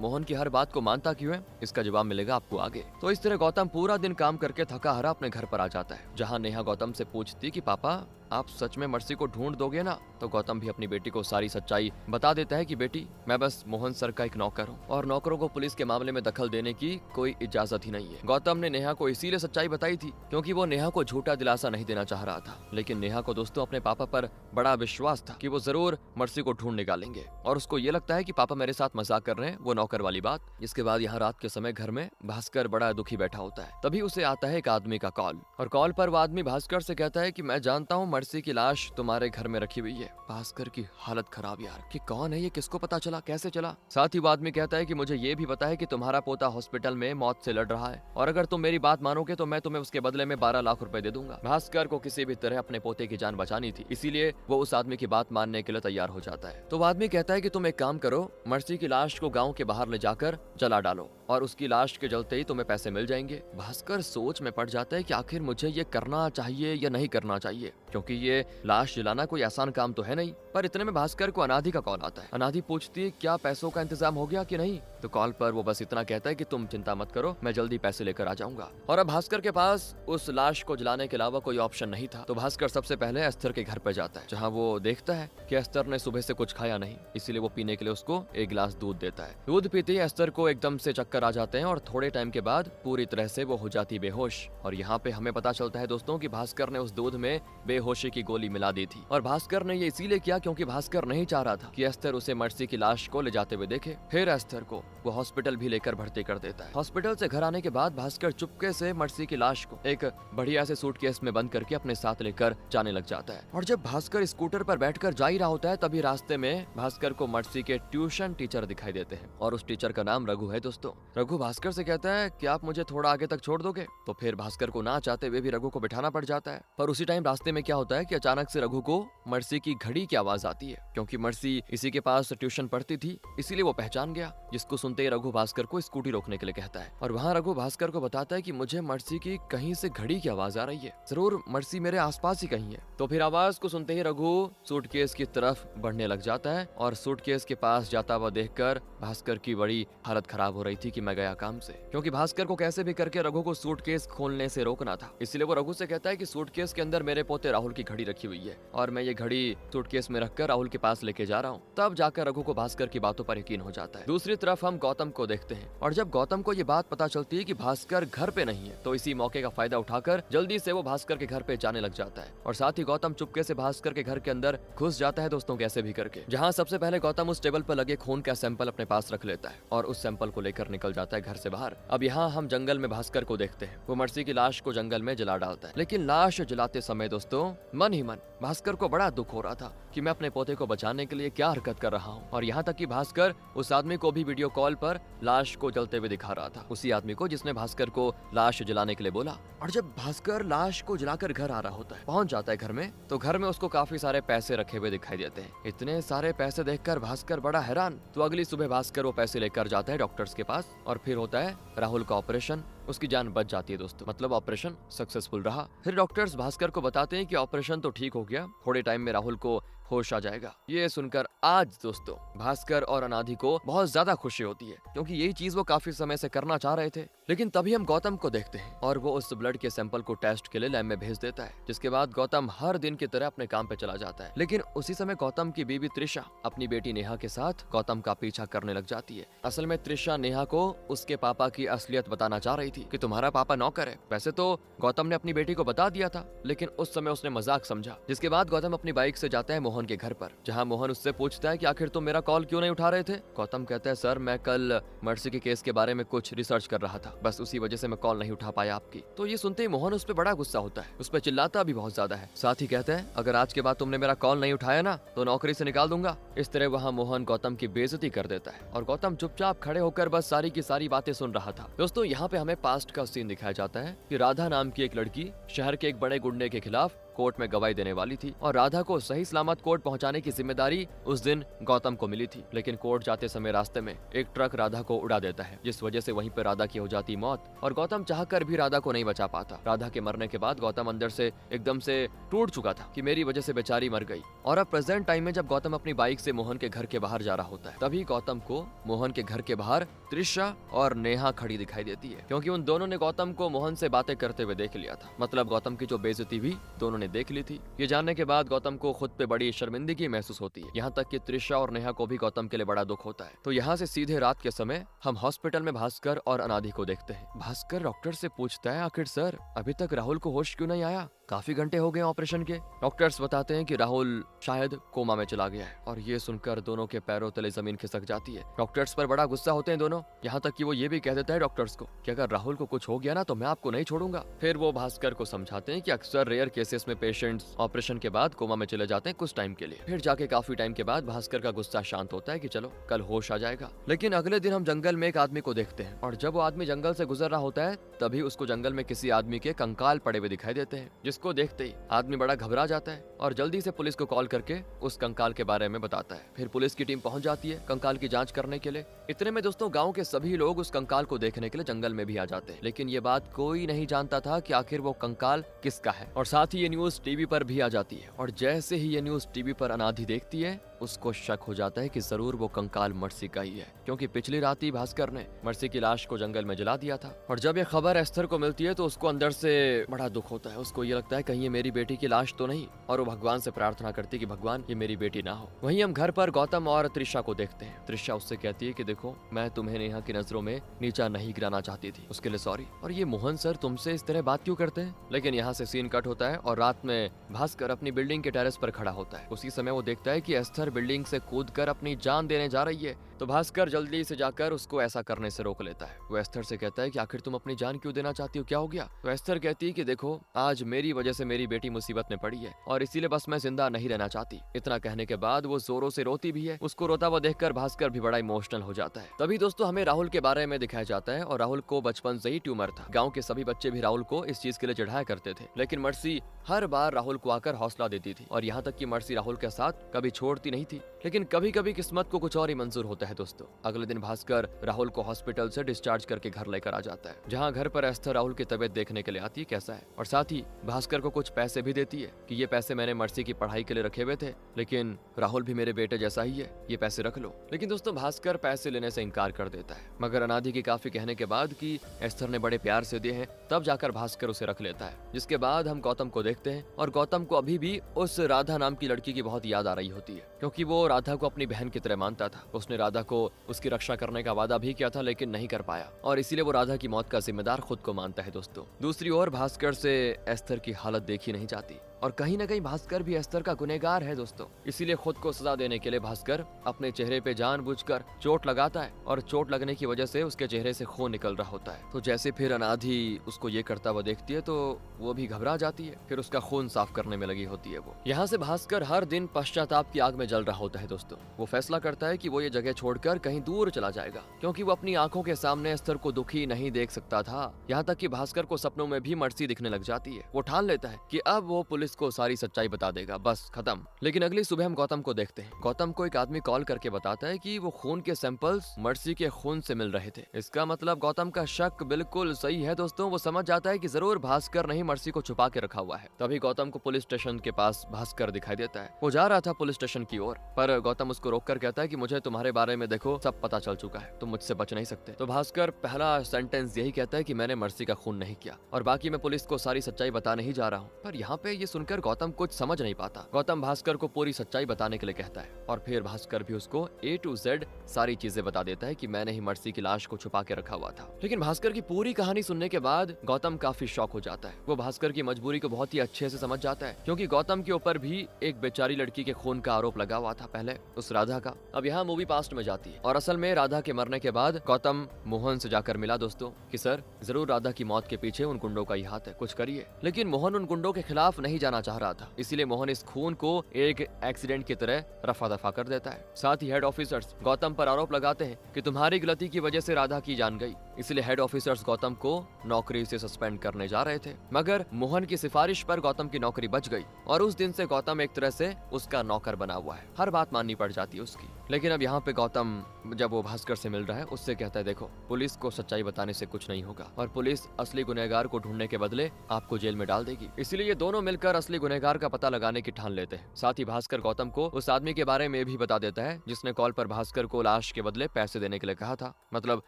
मोहन की हर बात को मानता क्यों है, इसका जवाब मिलेगा आपको आगे। तो इस तरह गौतम पूरा दिन काम करके थका हारा अपने घर पर आ जाता है, जहाँ नेहा गौतम से पूछती कि पापा आप सच में मर्सी को ढूंढ दोगे ना? तो गौतम भी अपनी बेटी को सारी सच्चाई बता देता है कि बेटी, मैं बस मोहन सर का एक नौकर हूँ और नौकरों को पुलिस के मामले में दखल देने की कोई इजाजत ही नहीं है। गौतम ने नेहा को इसीलिए सच्चाई बताई थी क्योंकि वो नेहा को झूठा दिलासा नहीं देना चाह रहा था। लेकिन नेहा को दोस्तों अपने पापा पर बड़ा विश्वास था कि वो जरूर मर्सी को ढूंढ निकालेंगे और उसको ये लगता है कि पापा मेरे साथ मजाक कर रहे हैं, वो नौकर वाली बात। इसके बाद यहाँ रात के समय घर में भास्कर बड़ा दुखी बैठा होता है। तभी उसे आता है एक आदमी का कॉल और कॉल पर वो आदमी भास्कर से कहता है कि मैं जानता हूँ मर्सी की लाश तुम्हारे घर में रखी हुई है। भास्कर की हालत खराब यार कि कौन है ये, किसको पता चला, कैसे चला। साथ ही वो आदमी कहता है कि मुझे ये भी पता है कि तुम्हारा पोता हॉस्पिटल में मौत से लड़ रहा है और अगर तुम मेरी बात मानोगे तो मैं तुम्हें उसके बदले में 12 लाख रुपए दे दूंगा। भास्कर को किसी भी तरह अपने पोते की जान बचानी थी, इसीलिए वो उस आदमी की बात मानने के लिए तैयार हो जाता है। तो वो आदमी कहता है कि तुम एक काम करो, मर्सी की लाश को गाँव के बाहर ले जाकर जला डालो और उसकी लाश के जलते ही तुम्हें पैसे मिल जाएंगे। भास्कर सोच में पड़ जाता है कि आखिर मुझे ये करना चाहिए या नहीं करना चाहिए, क्योंकि ये लाश जलाना कोई आसान काम तो है नहीं। पर इतने में भास्कर को अनादि का कॉल आता है। अनादि पूछती है क्या पैसों का इंतजाम हो गया कि नहीं। तो कॉल पर वो बस इतना कहता है कि तुम चिंता मत करो, मैं जल्दी पैसे लेकर आ जाऊंगा। और अब भास्कर के पास उस लाश को जलाने के अलावा कोई ऑप्शन नहीं था। तो भास्कर सबसे पहले एस्थर के घर पर जाता है, जहाँ वो देखता है कि एस्थर ने सुबह से कुछ खाया नहीं, इसीलिए वो पीने के लिए उसको एक गिलास दूध देता है। दूध पीते ही एस्थर को एकदम से चक्कर आ जाते हैं और थोड़े टाइम के बाद पूरी तरह से वो हो जाती बेहोश। और यहाँ पे हमें पता चलता है दोस्तों कि भास्कर ने उस दूध में बेहोशी की गोली मिला दी थी और भास्कर ने ये इसीलिए किया क्योंकि भास्कर नहीं चाह रहा था कि एस्थर उसे मर्सी की लाश को ले जाते हुए देखे। फिर एस्थर को वो हॉस्पिटल भी लेकर भर्ती कर देता है। हॉस्पिटल से घर आने के बाद भास्कर चुपके से मर्सी की लाश को एक बढ़िया से सूटकेस में बंद करके अपने साथ लेकर जाने लग जाता है। और जब भास्कर स्कूटर पर बैठकर जा ही रहा होता है तभी रास्ते में भास्कर को मर्सी के ट्यूशन टीचर दिखाई देते हैं और उस टीचर का नाम रघु है। दोस्तों रघु भास्कर से कहता है कि आप मुझे थोड़ा आगे तक छोड़ दोगे। तो फिर भास्कर को ना चाहते हुए भी रघु को बिठाना पड़ जाता है। पर उसी टाइम रास्ते में क्या होता है कि अचानक से रघु को मर्सी की घड़ी की आवाज आती है, क्योंकि मर्सी इसी के पास ट्यूशन पढ़ती थी, इसीलिए वो पहचान गया। जिसको सुनते ही रघु भास्कर को स्कूटी रोकने के लिए कहता है और वहाँ रघु भास्कर को बताता है कि मुझे मर्सी की कहीं से घड़ी की आवाज आ रही है, जरूर मर्सी मेरे आसपास ही कहीं है। तो फिर आवाज को सुनते ही रघु सूटकेस की तरफ बढ़ने लग जाता है और सूटकेस के पास जाता हुआ देखकर भास्कर की बड़ी हालत खराब हो रही थी कि मैं गया काम से, क्योंकि भास्कर को कैसे भी करके रघु को सूटकेस खोलने से रोकना था। इसलिए वो रघु से कहता है कि सूटकेस के अंदर मेरे पोते राहुल की घड़ी रखी हुई है और मैं ये घड़ी सूटकेस में रखकर राहुल के पास लेके जा रहा हूँ। तब जाकर रघु को भास्कर की बातों पर यकीन हो जाता है। दूसरी तरफ हम गौतम को देखते हैं और जब गौतम को ये बात पता चलती है कि भास्कर घर पे नहीं है तो इसी मौके का फायदा उठाकर जल्दी से वो भास्कर के घर पे जाने लग जाता है और साथ ही गौतम चुपके से भास्कर के घर के अंदर घुस जाता है दोस्तों, कैसे भी करके, जहाँ सबसे पहले गौतम उस टेबल पर लगे खून का सैंपल अपने पास रख लेता है और उस सैंपल को लेकर निकल जाता है घर से बाहर। अब यहाँ हम जंगल में भास्कर को देखते हैं, वो मर्सी की लाश को जंगल में जला डालता है। लेकिन लाश जलाते समय दोस्तों मन ही मन भास्कर को बड़ा दुख हो रहा था कि मैं अपने पोते को बचाने के लिए क्या हरकत कर रहा हूँ। और यहाँ तक कि भास्कर उस आदमी को भी वीडियो कॉल पर लाश को जलते हुए दिखा रहा था, उसी आदमी को जिसने भास्कर को लाश जलाने के लिए बोला। और जब भास्कर लाश को जलाकर घर आ रहा होता है, पहुंच जाता है घर में, तो घर में उसको काफी सारे पैसे रखे हुए दिखाई देते हैं। इतने सारे पैसे देखकर भास्कर बड़ा हैरान। तो अगली सुबह भास्कर वो पैसे लेकर जाता है डॉक्टर्स के पास और फिर होता है राहुल का ऑपरेशन। उसकी जान बच जाती है दोस्तों, मतलब ऑपरेशन सक्सेसफुल रहा। फिर डॉक्टर्स भास्कर को बताते हैं कि ऑपरेशन तो ठीक हो गया, थोड़े टाइम में राहुल को होश आ जाएगा। ये सुनकर आज दोस्तों भास्कर और अनादि को बहुत ज्यादा खुशी होती है, क्योंकि यही चीज वो काफी समय से करना चाह रहे थे। लेकिन तभी हम गौतम को देखते हैं और वो उस ब्लड के सैंपल को टेस्ट के लिए लैब में भेज देता है, जिसके बाद गौतम हर दिन की तरह अपने काम पे चला जाता है। लेकिन उसी समय गौतम की बीवी त्रिशा अपनी बेटी नेहा के साथ गौतम का पीछा करने लग जाती है। असल में त्रिशा नेहा को उसके पापा की असलियत बताना चाह रही थी कि तुम्हारा पापा नौकर है। वैसे तो गौतम ने अपनी बेटी को बता दिया था, लेकिन उस समय उसने मजाक समझा। जिसके बाद गौतम अपनी बाइक से जाता है मोहन के घर पर, जहाँ मोहन उससे पूछता है कि आखिर तुम मेरा कॉल क्यों नहीं उठा रहे थे। गौतम कहता है सर मैं कल मर्सी के केस के बारे में कुछ रिसर्च कर रहा था, बस उसी वजह से मैं कॉल नहीं उठा पाया आपकी। तो ये सुनते ही मोहन उस पर बड़ा गुस्सा होता है, उस पर चिल्लाता भी बहुत ज्यादा है। साथ ही कहता है अगर आज के बाद तुमने मेरा कॉल नहीं उठाया ना तो नौकरी से निकाल दूंगा। इस तरह वहाँ मोहन गौतम की बेइज्जती कर देता है और गौतम चुपचाप खड़े होकर बस सारी की सारी बातें सुन रहा था। दोस्तों यहाँ पे हमें पास्ट का सीन दिखाया जाता है कि राधा नाम की एक लड़की शहर के एक बड़े गुंडे के खिलाफ कोर्ट में गवाही देने वाली थी और राधा को सही सलामत कोर्ट पहुंचाने की जिम्मेदारी उस दिन गौतम को मिली थी। लेकिन कोर्ट जाते समय रास्ते में एक ट्रक राधा को उड़ा देता है, जिस वजह से वहीं पर राधा की हो जाती मौत और गौतम चाहकर भी राधा को नहीं बचा पाता। राधा के मरने के बाद गौतम अंदर से एकदम से टूट चुका था कि मेरी वजह से बेचारी मर गई। और अब प्रेजेंट टाइम में जब गौतम अपनी बाइक से मोहन के घर के बाहर जा रहा होता है, तभी गौतम को मोहन के घर के बाहर त्रिशा और नेहा खड़ी दिखाई देती है, क्योंकि उन दोनों ने गौतम को मोहन से बातें करते हुए देख लिया था। मतलब गौतम की जो बेइज्जती भी दोनों ने मैंने देख ली थी। ये जानने के बाद गौतम को खुद पे बड़ी शर्मिंदगी महसूस होती है। यहाँ तक कि त्रिशा और नेहा को भी गौतम के लिए बड़ा दुख होता है। तो यहाँ से सीधे रात के समय हम हॉस्पिटल में भास्कर और अनादि को देखते हैं। भास्कर डॉक्टर से पूछता है, आखिर सर अभी तक राहुल को होश क्यों नहीं आया? काफी घंटे हो गए ऑपरेशन के। डॉक्टर्स बताते हैं कि राहुल शायद कोमा में चला गया है। और ये सुनकर दोनों के पैरों तले जमीन खिसक जाती है। डॉक्टर्स पर बड़ा गुस्सा होते हैं दोनों। यहाँ तक कि वो ये भी कह देता है डॉक्टर्स को कि अगर राहुल को कुछ हो गया ना तो मैं आपको नहीं छोड़ूंगा। फिर वो भास्कर को समझाते हैं कि अक्सर रेयर केसेस में पेशेंट्स ऑपरेशन के बाद कोमा में चले जाते हैं कुछ टाइम के लिए। फिर जाके काफी टाइम के बाद भास्कर का गुस्सा शांत होता है कि चलो कल होश आ जाएगा। लेकिन अगले दिन हम जंगल में एक आदमी को देखते हैं और जब वो आदमी जंगल से गुजर रहा होता है तभी उसको जंगल में किसी आदमी के कंकाल पड़े हुए दिखाई देते हैं, जिसको देखते ही आदमी बड़ा घबरा जाता है और जल्दी से पुलिस को कॉल करके उस कंकाल के बारे में बताता है। फिर पुलिस की टीम पहुंच जाती है कंकाल की जांच करने के लिए। इतने में दोस्तों गांव के सभी लोग उस कंकाल को देखने के लिए जंगल में भी आ जाते हैं। लेकिन ये बात कोई नहीं जानता था कि आखिर वो कंकाल किसका है। और साथ ही ये न्यूज टीवी पर भी आ जाती है और जैसे ही ये न्यूज टीवी पर अनादि देखती है उसको शक हो जाता है कि जरूर वो कंकाल मर्सी का ही है, क्योंकि पिछली रात ही भास्कर ने मर्सी की लाश को जंगल में जला दिया था। और जब ये खबर एस्थर को मिलती है तो उसको अंदर से बड़ा दुख होता है। उसको ये लगता है कहीं ये मेरी बेटी की लाश तो नहीं, और वो भगवान से प्रार्थना करती है कि भगवान ये मेरी बेटी ना हो। वहीं हम घर पर गौतम और त्रिशा को देखते हैं। त्रिशा उससे कहती है कि देखो मैं तुम्हें नेहा की नजरों में नीचा नहीं गिराना चाहती थी, उसके लिए सॉरी। और ये मोहन सर तुमसे इस तरह बात क्यों करते हैं? लेकिन यहाँ से सीन कट होता है और रात में भास्कर अपनी बिल्डिंग के टेरेस पर खड़ा होता है। उसी समय वो देखता है कि एस्थर बिल्डिंग से कूदकर अपनी जान देने जा रही है। तो भास्कर जल्दी से जाकर उसको ऐसा करने से रोक लेता है। वो एस्थर से कहता है कि आखिर तुम अपनी जान क्यों देना चाहती हो, क्या हो गया? तो एस्थर कहती है कि देखो आज मेरी वजह से मेरी बेटी मुसीबत में पड़ी है और इसीलिए बस मैं जिंदा नहीं रहना चाहती। इतना कहने के बाद वो जोरों से रोती भी है। उसको रोता हुआ देखकर भास्कर भी बड़ा इमोशनल हो जाता है। तभी दोस्तों हमें राहुल के बारे में दिखाया जाता है और राहुल को बचपन से ही ट्यूमर था। गाँव के सभी बच्चे भी राहुल को इस चीज के लिए चिढ़ाया करते थे, लेकिन मर्सी हर बार राहुल को आकर हौसला देती थी और यहाँ तक कि मर्सी राहुल के साथ कभी छोड़ती नहीं थी। लेकिन कभी कभी किस्मत को कुछ और ही मंजूर होता है दोस्तों। अगले दिन भास्कर राहुल को हॉस्पिटल से डिस्चार्ज करके घर लेकर आ जाता है, जहाँ घर पर एस्थर राहुल की तबीयत देखने के लिए आती है कैसा है, और साथ ही भास्कर को कुछ पैसे भी देती है कि ये पैसे मैंने मर्सी की पढ़ाई के लिए रखे हुए थे, लेकिन राहुल भी मेरे बेटे जैसा ही है, ये पैसे रख लो। लेकिन दोस्तों भास्कर पैसे लेने से इनकार कर देता है, मगर अनादि की काफी कहने के बाद कि एस्थर ने बड़े प्यार से दिए हैं तब जाकर भास्कर उसे रख लेता है। जिसके बाद हम गौतम को देखते हैं और गौतम को अभी भी उस राधा नाम की लड़की की बहुत याद आ रही होती है, क्योंकि वो राधा को अपनी बहन की तरह मानता था। उसने राधा को उसकी रक्षा करने का वादा भी किया था लेकिन नहीं कर पाया और इसीलिए वो राधा की मौत का जिम्मेदार खुद को मानता है दोस्तों। दूसरी ओर भास्कर से एस्थर की हालत देखी नहीं जाती और कहीं न कहीं भास्कर भी एस्थर का गुनहगार है दोस्तों। इसीलिए खुद को सजा देने के लिए भास्कर अपने चेहरे पे जानबूझकर चोट लगाता है और चोट लगने की वजह से उसके चेहरे से खून निकल रहा होता है। तो जैसे फिर अनादि उसको ये करता हुआ देखती है तो वो भी घबरा जाती है, फिर उसका खून साफ करने में लगी होती है वो। यहाँ से भास्कर हर दिन पश्चाताप की आग में जल रहा होता है दोस्तों। वो फैसला करता है कि वो ये जगह छोड़कर कहीं दूर चला जाएगा, क्योंकि वो अपनी आंखों के सामने एस्थर को दुखी नहीं देख सकता था। यहाँ तक कि भास्कर को सपनों में भी मर्सी दिखने लग जाती है। वो ठान लेता है कि अब वो पुलिस को सारी सच्चाई बता देगा, बस खत्म। लेकिन अगली सुबह हम गौतम को देखते हैं। गौतम को एक आदमी कॉल करके बताता है कि वो खून के सैंपल्स मर्सी के खून से मिल रहे थे। इसका मतलब गौतम का शक बिल्कुल सही है दोस्तों। वो समझ जाता है कि जरूर भास्कर ने ही मर्सी को छुपा के रखा हुआ है। तभी गौतम को पुलिस स्टेशन के पास भास्कर दिखाई देता है। वो जा रहा था पुलिस स्टेशन की ओर, पर गौतम उसको रोककर कहता है कि मुझे तुम्हारे बारे में देखो सब पता चल चुका है, तुम मुझसे बच नहीं सकते। तो भास्कर पहला सेंटेंस यही कहता है कि मैंने मर्सी का खून नहीं किया और बाकी मैं पुलिस को सारी सच्चाई बताने ही जा रहा हूँ। पर यहाँ पे ये सुनकर गौतम कुछ समझ नहीं पाता। गौतम भास्कर को पूरी सच्चाई बताने के लिए कहता है और फिर भास्कर भी उसको A to Z सारी चीजें बता देता है कि मैंने ही मर्सी की लाश को छुपा के रखा हुआ था। लेकिन भास्कर की पूरी कहानी सुनने के बाद गौतम काफी शॉक हो जाता है। वो भास्कर की मजबूरी को बहुत ही अच्छे से समझ जाता है, क्योंकि गौतम के ऊपर भी एक बेचारी लड़की के खून का आरोप लगा हुआ था पहले, उस राधा का। अब यहाँ मूवी पास्ट में जाती है और असल में राधा के मरने के बाद गौतम मोहन से जाकर मिला दोस्तों कि सर जरूर राधा की मौत के पीछे उन गुंडों का ही हाथ है, कुछ करिए। लेकिन मोहन उन गुंडों के खिलाफ नहीं जाना चाह रहा था, इसीलिए मोहन इस खून को एक एक्सीडेंट की तरह रफा दफा कर देता है। साथ ही हेड ऑफिसर्स गौतम पर आरोप लगाते हैं कि तुम्हारी गलती की वजह से राधा की जान गई, इसलिए हेड ऑफिसर्स गौतम को नौकरी से सस्पेंड करने जा रहे थे। मगर मोहन की सिफारिश पर गौतम की नौकरी बच गई और उस दिन से गौतम एक तरह से उसका नौकर बना हुआ है, हर बात माननी पड़ जाती है उसकी। लेकिन अब यहाँ पे गौतम जब वो भास्कर से मिल रहा है उससे कहता है देखो पुलिस को सच्चाई बताने से कुछ नहीं होगा और पुलिस असली गुनहगार को ढूंढने के बदले आपको जेल में डाल देगी। इसलिए ये दोनों मिलकर असली गुनहगार का पता लगाने की ठान लेते हैं। साथ ही भास्कर गौतम को उस आदमी के बारे में भी बता देता है जिसने कॉल पर भास्कर को लाश के बदले पैसे देने के लिए कहा था, मतलब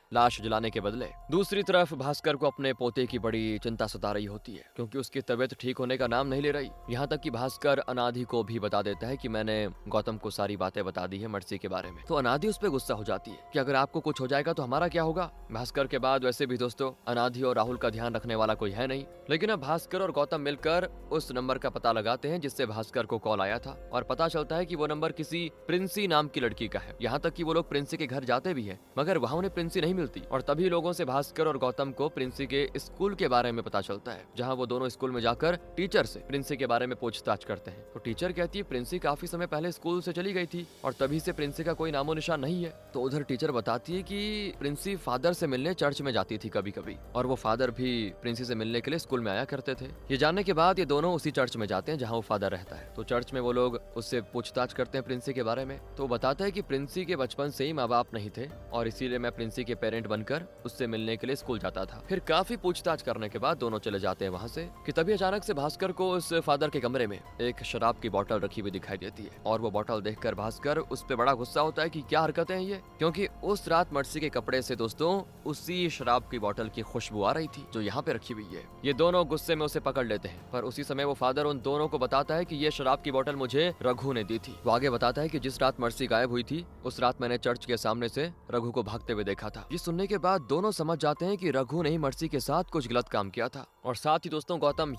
लाश जलाने के बदले ले। दूसरी तरफ भास्कर को अपने पोते की बड़ी चिंता सता रही होती है, क्योंकि उसकी तबीयत ठीक होने का नाम नहीं ले रही। यहाँ तक कि भास्कर अनादि को भी बता देता है कि मैंने गौतम को सारी बातें बता दी है मर्सी के बारे में। तो अनादि उस पर गुस्सा हो जाती है कि अगर आपको कुछ हो जाएगा तो हमारा क्या होगा। भास्कर के बाद वैसे भी दोस्तों अनादि और राहुल का ध्यान रखने वाला कोई है नहीं, लेकिन अब भास्कर और गौतम मिलकर उस नंबर का पता लगाते हैं जिससे भास्कर को कॉल आया था, और पता चलता है कि वो नंबर किसी प्रिंसी नाम की लड़की का है। यहाँ तक कि वो लोग प्रिंसी के घर जाते भी हैं, मगर वहाँ उन्हें प्रिंसी नहीं मिलती, और तभी लोगों से भास्कर और गौतम को प्रिंसी के स्कूल के बारे में पता चलता है, जहाँ वो दोनों स्कूल में जाकर टीचर से प्रिंसी के बारे में पूछताछ करते हैं। तो टीचर कहती है प्रिंसी काफी समय पहले स्कूल से चली गई थी और तभी से प्रिंसी का कोई नामो निशान नहीं है। तो उधर टीचर बताती है कि प्रिंसी फादर से मिलने चर्च में जाती थी कभी कभी, और वो फादर भी प्रिंसी से मिलने के लिए स्कूल में आया करते थे। ये जानने के बाद ये दोनों उसी चर्च में जाते हैं जहाँ वो फादर रहता है। तो चर्च में वो लोग उससे पूछताछ करते हैं प्रिंसी के बारे में। तो बताता है कि प्रिंसी के बचपन से ही माँ बाप नहीं थे और इसीलिए मैं प्रिंसी के पेरेंट बनकर उससे मिलने के लिए स्कूल जाता था। फिर काफी पूछताछ करने के बाद दोनों चले जाते हैं वहाँ से कि तभी अचानक से भास्कर को उस फादर के कमरे में एक शराब की बोतल रखी हुई दिखाई देती है, और वो बोतल देखकर भास्कर उस पे बड़ा गुस्सा होता है कि क्या हरकतें हैं ये, क्योंकि उस रात मर्सी के कपड़े से दोस्तों उसी शराब की बोतल की खुशबू आ रही थी जो यहाँ पे रखी हुई है। ये दोनों गुस्से में उसे पकड़ लेते हैं, पर उसी समय वो फादर उन दोनों को बताता है कि ये शराब की बोतल मुझे रघु ने दी थी। वो आगे बताता है कि जिस रात मर्सी गायब हुई थी उस रात मैंने चर्च के सामने से रघु को भागते हुए देखा था। ये सुनने के बाद दोनों समझ जाते हैं कि रघु ने ही मर्सी के साथ कुछ गलत काम किया था, और साथ ही दोस्तों गौतम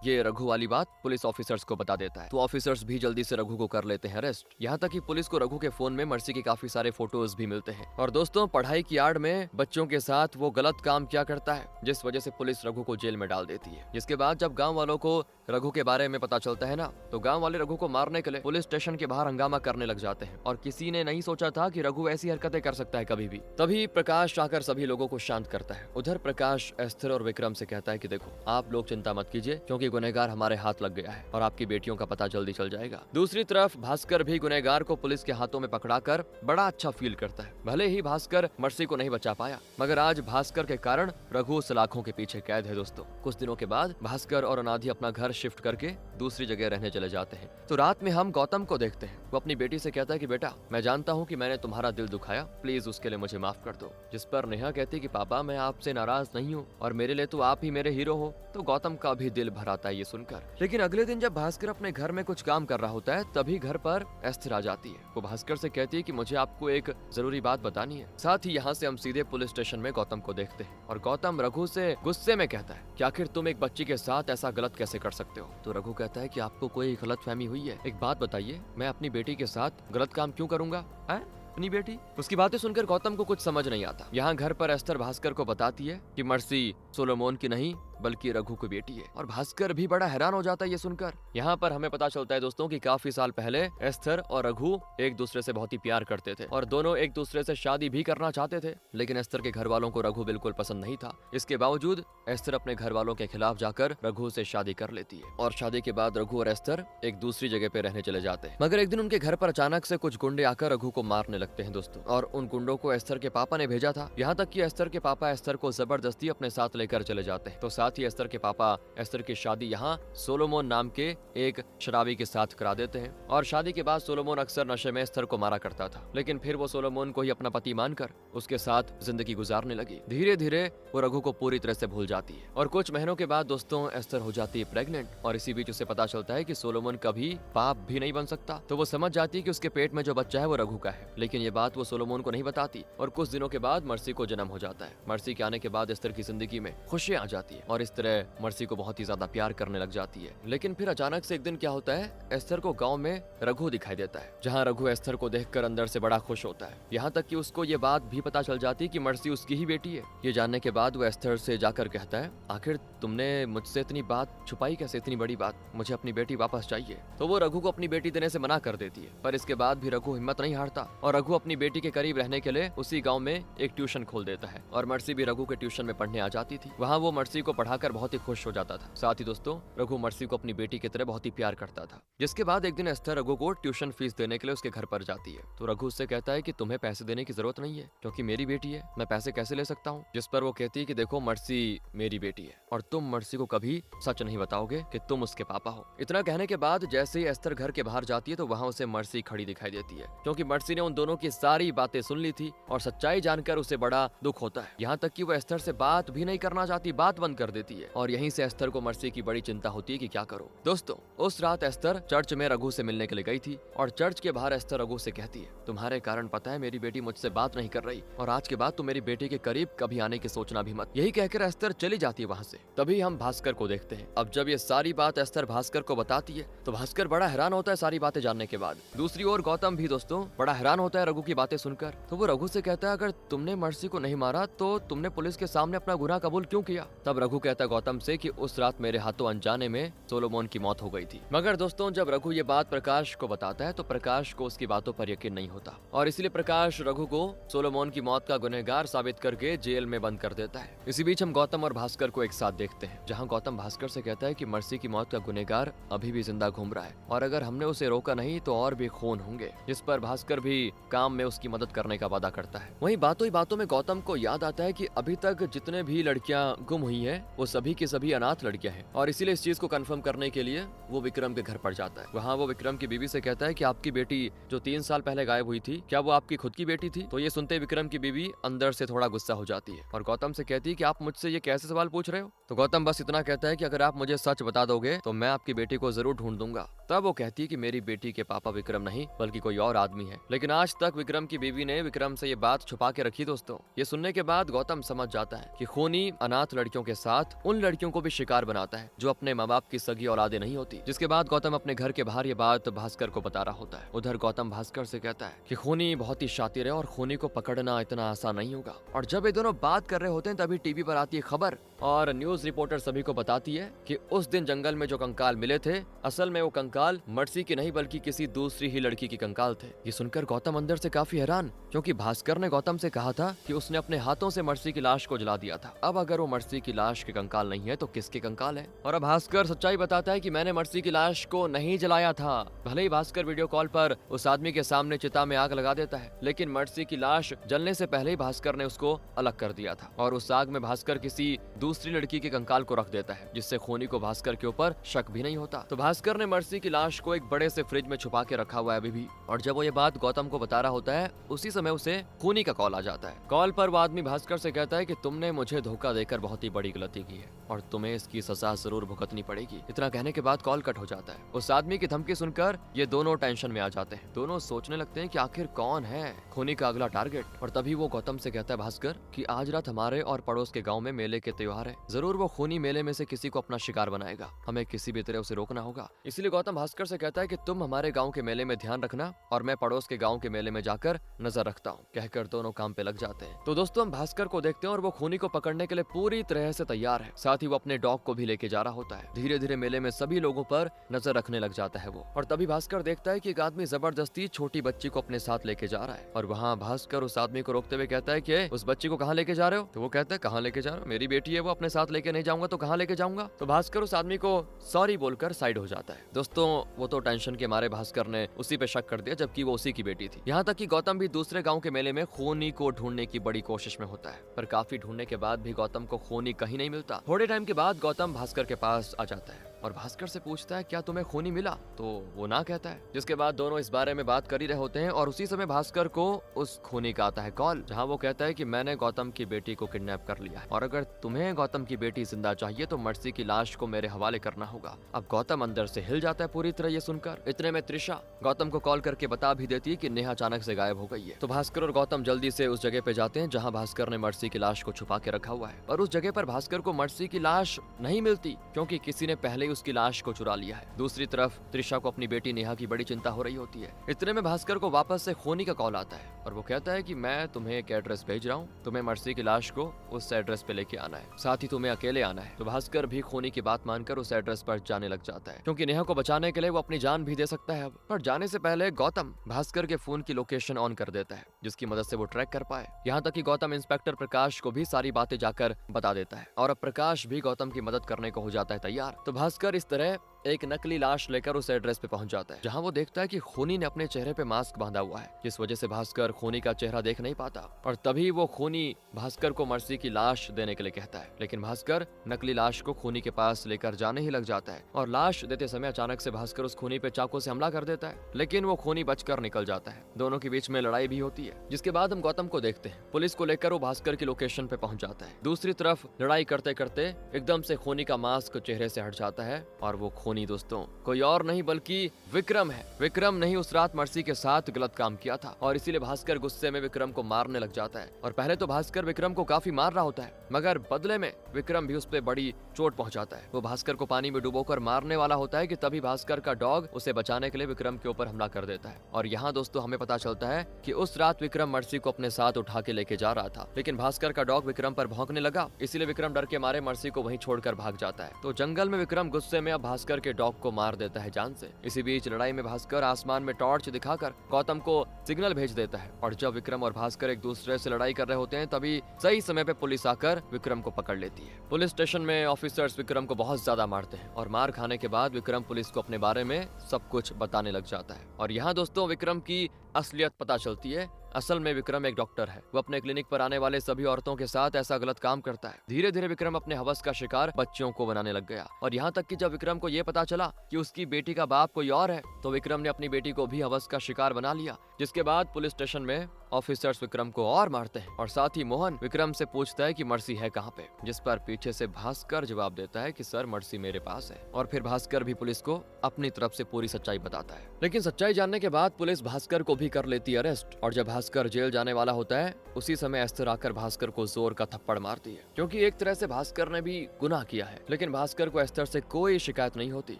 ये रघु वाली बात पुलिस ऑफिसर्स को बता देता है। तो ऑफिसर्स भी जल्दी से रघु को कर लेते हैं अरेस्ट। यहाँ तक कि पुलिस को रघु के फोन में मर्सी के काफी सारे फोटोज भी मिलते हैं। और दोस्तों पढ़ाई की आड़ में बच्चों के साथ वो गलत काम क्या करता है, जिस वजह से पुलिस रघु को जेल में डाल देती है। जिसके बाद जब गाँव वालों को रघु के बारे में पता चलता है ना, तो गाँव वाले रघु को मारने के लिए पुलिस स्टेशन के बाहर हंगामा करने लग जाते हैं, और किसी ने नहीं सोचा था कि रघु ऐसी हरकतें कर सकता है कभी भी। तभी प्रकाश आकर सभी लोगों को शांत करता है। उधर प्रकाश एस्थर और विक्रम से कहता है कि देखो आप लोग चिंता मत कीजिए, क्योंकि गुनहगार हमारे हाथ लग गया है और आपकी बेटियों का पता जल्दी चल जाएगा। दूसरी तरफ भास्कर भी गुनहगार को पुलिस के हाथों में पकड़ाकर बड़ा अच्छा फील करता है। भले ही भास्कर मर्सी को नहीं बचा पाया, मगर आज भास्कर के कारण रघु सलाखों के पीछे कैद है। दोस्तों कुछ दिनों के बाद भास्कर और अनादि अपना घर शिफ्ट करके दूसरी जगह रहने चले जाते हैं। तो रात में हम गौतम को देखते हैं। वो अपनी बेटी से कहता है कि बेटा मैं जानता हूँ कि मैंने तुम्हारा दिल दुखाया, प्लीज उसके लिए मुझे माफ कर दो। जिस पर नेहा कहती है कि पापा मैं आपसे नाराज नहीं हूँ और मेरे लिए तो आप ही मेरे हीरो हो। तो गौतम का भी दिल भर आता है ये सुनकर। लेकिन अगले दिन जब भास्कर अपने घर में कुछ काम कर रहा होता है, तभी घर पर एस्थर आ जाती है। वो भास्कर से कहती है कि मुझे आपको एक जरूरी बात बतानी है। साथ ही यहाँ से हम सीधे पुलिस स्टेशन में गौतम को देखते हैं, और गौतम रघु से गुस्से में कहता है कि आखिर तुम एक बच्ची के साथ ऐसा गलत कैसे कर सकते हो। तो रघु कहता है कि आपको कोई गलतफहमी हुई है। एक बात बताइए, मैं अपनी बेटी के साथ गलत काम क्यों करूंगा? अपनी बेटी? उसकी बातें सुनकर गौतम को कुछ समझ नहीं आता। यहाँ घर पर एस्थर भास्कर को बताती है कि मर्सी सोलोमोन की नहीं बल्कि रघु की बेटी है, और भास्कर भी बड़ा हैरान हो जाता है ये सुनकर। यहाँ पर हमें पता चलता है दोस्तों कि काफी साल पहले एस्थर और रघु एक दूसरे से बहुत ही प्यार करते थे और दोनों एक दूसरे से शादी भी करना चाहते थे, लेकिन एस्थर के घर वालों को रघु बिल्कुल पसंद नहीं था। इसके बावजूद एस्थर अपने घर वालों के खिलाफ जाकर रघु से शादी कर लेती है, और शादी के बाद रघु और एस्थर एक दूसरी जगह पे रहने चले जाते हैं। मगर एक दिन उनके घर पर अचानक से कुछ गुंडे आकर रघु को मारने लगते हैं दोस्तों, और उन गुंडों को एस्थर के पापा ने भेजा था। यहाँ तक कि एस्थर के पापा एस्थर को जबरदस्ती अपने साथ लेकर चले जाते हैं। तो साथ ही एस्थर के पापा एस्थर की शादी यहाँ सोलोमोन नाम के एक शराबी के साथ करा देते हैं, और शादी के बाद सोलोमोन अक्सर नशे में एस्थर को मारा करता था, लेकिन फिर वो सोलोमोन को ही अपना पति मानकर उसके साथ जिंदगी गुजारने लगी। धीरे धीरे वो रघु को पूरी तरह से भूल जाती है, और कुछ महीनों के बाद दोस्तों एस्थर हो जाती है प्रेग्नेंट, और इसी बीच उसे पता चलता है कि सोलोमोन कभी पाप भी नहीं बन सकता। तो वो समझ जाती है कि उसके पेट में जो बच्चा है वो रघु का है, लेकिन ये बात वो सोलोमोन को नहीं बताती। और कुछ दिनों के बाद मर्सी को जन्म हो जाता है। मर्सी के आने के बाद एस्थर की जिंदगी में खुशियां आ जाती है, और इस तरह मर्सी को बहुत ही ज्यादा प्यार करने लग जाती है। लेकिन फिर अचानक से एक दिन क्या होता है, एस्थर को गांव में रघु दिखाई देता है, जहां रघु एस्थर को देखकर अंदर से बड़ा खुश होता है। यहाँ तक कि उसको ये बात भी पता चल जाती है कि मर्सी उसकी ही बेटी है। ये जानने के बाद वो एस्थर से जाकर कहता है आखिर तुमने मुझसे इतनी बात छुपाई कैसे, इतनी बड़ी बात, मुझे अपनी बेटी वापस चाहिए। तो वो रघु को अपनी बेटी देने से मना कर देती है, पर इसके बाद भी रघु हिम्मत नहीं हारता, और रघु अपनी बेटी के करीब रहने के लिए उसी गाँव में एक ट्यूशन खोल देता है, और मर्सी भी रघु के ट्यूशन में पढ़ने आ जाती थी। वहाँ वो मर्सी को पढ़ाकर बहुत ही खुश हो जाता था। साथ ही दोस्तों रघु मर्सी को अपनी बेटी की तरह बहुत ही प्यार करता था। जिसके बाद एक दिन एस्थर रघु को ट्यूशन फीस देने के लिए उसके घर पर जाती है। तो रघु उससे कहता है कि तुम्हें पैसे देने की जरूरत नहीं है क्योंकि मेरी बेटी है, मैं पैसे कैसे ले सकता हूँ। जिस पर वो कहती है कि देखो मर्सी मेरी बेटी है और तुम मर्सी को कभी सच नहीं बताओगे कि तुम उसके पापा हो। इतना कहने के बाद जैसे ही एस्थर घर के बाहर जाती है तो वहाँ उसे मर्सी खड़ी दिखाई देती है क्योंकि मर्सी ने उन दोनों की सारी बातें सुन ली थी और सच्चाई जानकर उसे बड़ा दुख होता है। यहाँ तक कि वो एस्थर से बात भी नहीं करना चाहती, बात बंद कर देती है और यहीं से एस्थर को मर्सी की बड़ी चिंता होती है कि क्या करो। दोस्तों उस रात एस्थर चर्च में रघु से मिलने के लिए गई थी और चर्च के बाहर एस्थर रघु से कहती है तुम्हारे कारण पता है मेरी बेटी मुझसे बात नहीं कर रही और आज के बाद तुम मेरी बेटी के करीब कभी आने की सोचना भी मत। यही कहकर एस्थर चली जाती है वहाँ से। तभी हम भास्कर को देखते हैं। अब जब ये सारी बात एस्थर भास्कर को बताती है तो भास्कर बड़ा हैरान होता है सारी बातें जानने के बाद। दूसरी ओर गौतम भी दोस्तों बड़ा हैरान होता है रघु की बातें सुनकर। तो वो रघु से कहता है अगर तुमने मर्सी को नहीं मारा तो तुमने पुलिस के सामने अपना गुनाह कबूल क्यों किया। तब रघु कहता है गौतम से कि उस रात मेरे हाथों अनजाने में सोलोमोन की मौत हो गई थी। मगर दोस्तों जब रघु ये बात प्रकाश को बताता है तो प्रकाश को उसकी बातों पर यकीन नहीं होता और इसलिए प्रकाश रघु को सोलोमोन की मौत का गुनहगार साबित करके जेल में बंद कर देता है। इसी बीच हम गौतम और भास्कर को एक साथ देखते हैं जहाँ गौतम भास्कर से कहता है कि मर्सी की मौत का गुनहगार अभी भी जिंदा घूम रहा है और अगर हमने उसे रोका नहीं तो और भी खून होंगे। जिस पर भास्कर भी काम में उसकी मदद करने का वादा करता है। वहीं बातों ही बातों में गौतम को याद आता है कि अभी तक जितने भी लड़कियां गुम हुई हैं वो सभी की सभी अनाथ लड़कियां हैं और इसीलिए इस चीज को कंफर्म करने के लिए वो विक्रम के घर पर जाता है। वहाँ वो विक्रम की बीवी से कहता है कि आपकी बेटी जो 3 साल पहले गायब हुई थी क्या वो आपकी खुद की बेटी थी। तो ये सुनते विक्रम की बीवी अंदर से थोड़ा गुस्सा हो जाती है और गौतम से कहती है कि आप मुझसे ये कैसे सवाल पूछ रहे हो। तो गौतम बस इतना कहता है कि अगर आप मुझे सच बता दोगे तो मैं आपकी बेटी को जरूर ढूंढ दूंगा। तब वो कहती है कि मेरी बेटी के पापा विक्रम नहीं बल्कि कोई और आदमी है। लेकिन आज तक विक्रम की बीवी ने विक्रम से ये बात छुपा के रखी। दोस्तों ये सुनने के बाद गौतम समझ जाता है कि खूनी अनाथ लड़कियों के साथ उन लड़कियों को भी शिकार बनाता है जो अपने माँ बाप की सगी औलादे नहीं होती। जिसके बाद गौतम अपने घर के बाहर ये बात भास्कर को बता रहा होता है। उधर गौतम भास्कर से कहता है कि खूनी बहुत ही शातिर है और खूनी को पकड़ना इतना आसान नहीं होगा। और जब ये दोनों बात कर रहे होते हैं तभी टीवी पर आती है खबर और न्यूज रिपोर्टर सभी को बताती है कि उस दिन जंगल में जो कंकाल मिले थे असल में वो कंकाल मर्सी की नहीं बल्कि किसी दूसरी ही लड़की की कंकाल थे। ये सुनकर गौतम अंदर से काफी हैरान क्योंकि भास्कर ने गौतम से कहा था कि उसने अपने हाथों से मर्सी की लाश को जला दिया था। अब अगर वो मर्सी की लाश के कंकाल नहीं है तो किसके कंकाल है। और अब भास्कर सच्चाई बताता है कि मैंने मर्सी की लाश को नहीं जलाया था। भले ही भास्कर वीडियो कॉल पर उस आदमी के सामने चिता में आग लगा देता है लेकिन मर्सी की लाश जलने से पहले ही भास्कर ने उसको अलग कर दिया था और उस आग में भास्कर किसी दूसरी लड़की के कंकाल को रख देता है जिससे खूनी को भास्कर के ऊपर शक भी नहीं होता। तो भास्कर ने मर्सी की लाश को एक बड़े से फ्रिज में छुपा के रखा हुआ है अभी भी। और जब वो ये बात गौतम को बता रहा होता है उसी समय उसे खूनी का कॉल आ जाता है। कॉल पर वो आदमी भास्कर से कहता है कि तुमने मुझे धोखा देकर बहुत ही बड़ी गलती की है और तुम्हें इसकी सजा जरूर भुगतनी पड़ेगी। इतना कहने के बाद कॉल कट हो जाता है। उस आदमी की धमकी सुनकर ये दोनों टेंशन में आ जाते हैं। दोनों सोचने लगते हैं कि आखिर कौन है खूनी का अगला टारगेट। और तभी वो गौतम से कहता है भास्कर कि आज रात हमारे और पड़ोस के गांव में मेले के त्योहार है, जरूर वो खूनी मेले में से किसी को अपना शिकार बनाएगा, हमें किसी भी तरह उसे रोकना होगा। इसलिए गौतम भास्कर से कहता है कि तुम हमारे गांव के मेले में ध्यान रखना और मैं पड़ोस के गांव के मेले में जाकर नजर रखता हूँ। कहकर दोनों काम पे लग जाते हैं। तो दोस्तों हम भास्कर को देखते हैं और वो खूनी को पकड़ने के लिए पूरी तरह से तैयार है। साथ ही वो अपने डॉग को भी लेके जा रहा होता है। धीरे धीरे मेले में सभी लोगों पर नजर रखने लग जाता है वो। और तभी भास्कर देखता है कि एक आदमी जबरदस्ती छोटी बच्ची को अपने साथ लेके जा रहा है। और वहाँ भास्कर उस आदमी को रोकते हुए कहता है कि उस बच्ची को कहाँ लेके जा रहे हो। तो वो कहता है कहाँ लेके जा रहे हो, मेरी बेटी है वो, अपने साथ लेके नहीं जाऊंगा तो कहाँ लेके जाऊंगा। तो भास्कर उस आदमी को सॉरी बोलकर साइड हो जाता है। दोस्तों वो तो टेंशन के मारे भास्कर ने उसी पे शक कर दिया जबकि वो उसी की बेटी थी। यहाँ तक कि गौतम भी दूसरे गांव के मेले में खूनी को ढूंढने की बड़ी कोशिश में होता है पर काफी ढूंढने के बाद भी गौतम को खूनी कहीं नहीं मिलता। थोड़े टाइम के बाद गौतम भास्कर के पास आ जाता है और भास्कर से पूछता है क्या तुम्हें खूनी मिला। तो वो ना कहता है। जिसके बाद दोनों इस बारे में बात कर ही रहे होते हैं और उसी समय भास्कर को उस खूनी का आता है कॉल जहां वो कहता है कि मैंने गौतम की बेटी को किडनैप कर लिया है और अगर तुम्हें गौतम की बेटी जिंदा चाहिए तो मर्सी की लाश को मेरे हवाले करना होगा। अब गौतम अंदर से हिल जाता है पूरी तरह ये सुनकर। इतने में त्रिशा गौतम को कॉल करके बता भी देती है कि नेहा अचानक से गायब हो गई है। तो भास्कर और गौतम जल्दी से उस जगह पे जाते हैं जहाँ भास्कर ने मर्सी की लाश को छुपा के रखा हुआ है। और उस जगह पर भास्कर को मर्सी की लाश नहीं मिलती क्योंकि किसी ने पहले ही उसकी लाश को चुरा लिया है। दूसरी तरफ त्रिशा को अपनी बेटी नेहा की बड़ी चिंता हो रही होती है। इतने में भास्कर को वापस से खूनी का कॉल आता है और वो कहता है कि मैं तुम्हें एक एड्रेस भेज रहा हूँ, तुम्हें मर्सी की लाश को उस एड्रेस पे लेके आना है, साथ ही तुम्हें अकेले आना है। तो भास्कर भी खूनी की बात मानकर उस एड्रेस पर जाने लग जाता है क्योंकि नेहा को बचाने के लिए वो अपनी जान भी दे सकता है अब। पर जाने से पहले गौतम भास्कर के फोन की लोकेशन ऑन कर देता है जिसकी मदद से वो ट्रैक कर पाए। यहाँ तक कि गौतम इंस्पेक्टर प्रकाश को भी सारी बातें जाकर बता देता है और अब प्रकाश भी गौतम की मदद करने को हो जाता है तैयार। तो भास्कर इस तरह एक नकली लाश लेकर उस एड्रेस पे पहुंच जाता है, जहां वो देखता है कि खूनी ने अपने चेहरे पे मास्क बांधा हुआ है, जिस वजह से भास्कर खूनी का चेहरा देख नहीं पाता। और तभी वो खूनी भास्कर को मर्सी की लाश देने के लिए कहता है, लेकिन भास्कर नकली लाश को खूनी के पास लेकर जाने ही लग जाता है और लाश देते समय अचानक से भास्कर उस खूनी पे चाकू से हमला कर देता है, लेकिन वो खूनी बचकर निकल जाता है। दोनों के बीच में लड़ाई भी होती है, जिसके बाद हम गौतम को देखते हैं पुलिस को लेकर वो भास्कर की लोकेशन पे पहुंच जाता है। दूसरी तरफ लड़ाई करते करते एकदम से खूनी का मास्क चेहरे से हट जाता है और वो खूनी दोस्तों कोई और नहीं बल्कि विक्रम है। विक्रम ने ही उस रात मर्सी के साथ गलत काम किया था और इसीलिए भास्कर गुस्से में विक्रम को मारने लग जाता है। और पहले तो भास्कर विक्रम को काफी मार रहा होता है, मगर बदले में विक्रम भी उस पे बड़ी चोट पहुंचाता है। वो भास्कर को पानी में डुबोकर मारने वाला होता है कि तभी भास्कर का डॉग उसे बचाने के लिए विक्रम के ऊपर हमला कर देता है। और यहाँ दोस्तों हमें पता चलता है कि उस रात विक्रम मर्सी को अपने साथ उठा के लेके जा रहा था, लेकिन भास्कर का डॉग विक्रम पर भौंकने लगा, इसीलिए विक्रम डर के मारे मर्सी को वहीं छोड़कर भाग जाता है। तो जंगल में विक्रम गुस्से में अब भास्कर के डॉग को मार देता है जान से। इसी बीच लड़ाई में भास्कर आसमान में टॉर्च दिखाकर गौतम को सिग्नल भेज देता है और जब विक्रम और भास्कर एक दूसरे से लड़ाई कर रहे होते हैं तभी सही समय पे पुलिस आकर विक्रम को पकड़ लेती है। पुलिस स्टेशन में ऑफिसर्स विक्रम को बहुत ज्यादा मारते हैं और मार खाने के बाद विक्रम पुलिस को अपने बारे में सब कुछ बताने लग जाता है। और यहाँ दोस्तों विक्रम की असलियत पता चलती है। असल में विक्रम एक डॉक्टर है। वो अपने क्लिनिक पर आने वाले सभी औरतों के साथ ऐसा गलत काम करता है। धीरे धीरे विक्रम अपने हवस का शिकार बच्चों को बनाने लग गया और यहाँ तक कि जब विक्रम को ये पता चला कि उसकी बेटी का बाप कोई और है तो विक्रम ने अपनी बेटी को भी हवस का शिकार बना लिया, जिसके बाद पुलिस स्टेशन में ऑफिसर्स विक्रम को और मारते हैं और साथ ही मोहन विक्रम से पूछता है कि मर्सी है कहाँ पे, जिस पर पीछे से भास्कर जवाब देता है कि सर मर्सी मेरे पास है। और फिर भास्कर भी पुलिस को अपनी तरफ से पूरी सच्चाई बताता है, लेकिन सच्चाई जानने के बाद पुलिस भास्कर को भी कर लेती है अरेस्ट। और जब भास्कर जेल जाने वाला होता है उसी समय एस्तर आकर भास्कर को जोर का थप्पड़ मारती है, क्योंकि एक तरह से भास्कर ने भी गुनाह किया है, लेकिन भास्कर को एस्तर से कोई शिकायत नहीं होती।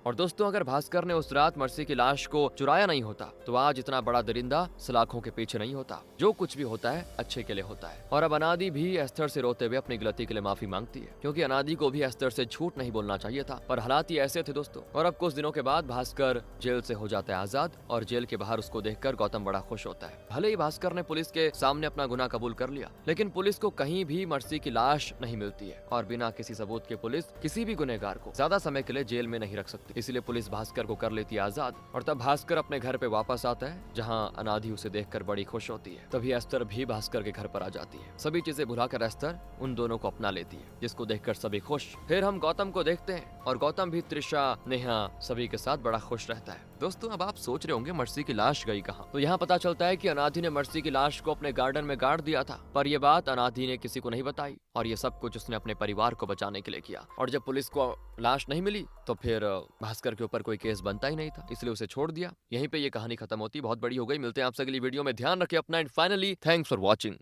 और दोस्तों अगर भास्कर ने उस रात मर्सी की लाश को चुराया नहीं होता तो आज इतना बड़ा दरिंदा सलाखों के पीछे नहीं होता। जो कुछ भी होता है अच्छे के लिए होता है। और अब अनादि भी एस्तर से रोते हुए अपनी गलती के लिए माफी मांगती है, क्योंकि अनादि को भी एस्तर से झूठ नहीं बोलना चाहिए था, पर हालात ही ऐसे थे दोस्तों। और अब कुछ दिनों के बाद भास्कर जेल से हो जाता है आजाद और जेल के बाहर उसको देखकर गौतम बड़ा खुश होता है। भले ही भास्कर ने पुलिस के सामने अपना गुनाह कबूल कर लिया, लेकिन पुलिस को कहीं भी मर्सी की लाश नहीं मिलती है और बिना किसी सबूत के पुलिस किसी भी गुनहगार को ज्यादा समय के लिए जेल में नहीं रख सकती। इसलिए पुलिस भास्कर को कर लेती है आजाद और तब भास्कर अपने घर पे वापस आता है, जहाँ अनादि उसे देखकर बड़ी खुश होती है। तभी एस्तर भी भास्कर के घर पर आ जाती है। सभी चीजें भुलाकर एस्तर उन दोनों को अपना लेती है, जिसको देखकर सभी खुश। फिर हम गौतम को देखते हैं और गौतम भी त्रिशा, नेहा सभी के साथ बड़ा खुश रहता है। दोस्तों अब आप सोच रहे होंगे मर्सी की लाश गई कहाँ? तो यहाँ पता चलता है कि अनादि ने मर्सी की लाश को अपने गार्डन में गाड़ दिया था, पर यह बात अनादि ने किसी को नहीं बताई और ये सब कुछ उसने अपने परिवार को बचाने के लिए किया। और जब पुलिस को लाश नहीं मिली तो फिर भास्कर के ऊपर कोई केस बनता ही नहीं था, इसलिए उसे छोड़ दिया। यहीं पे ये कहानी खत्म होती। बहुत बड़ी हो गई। मिलते हैं आपसे अगली वीडियो में। ध्यान रखें अपना and finally thanks for watching.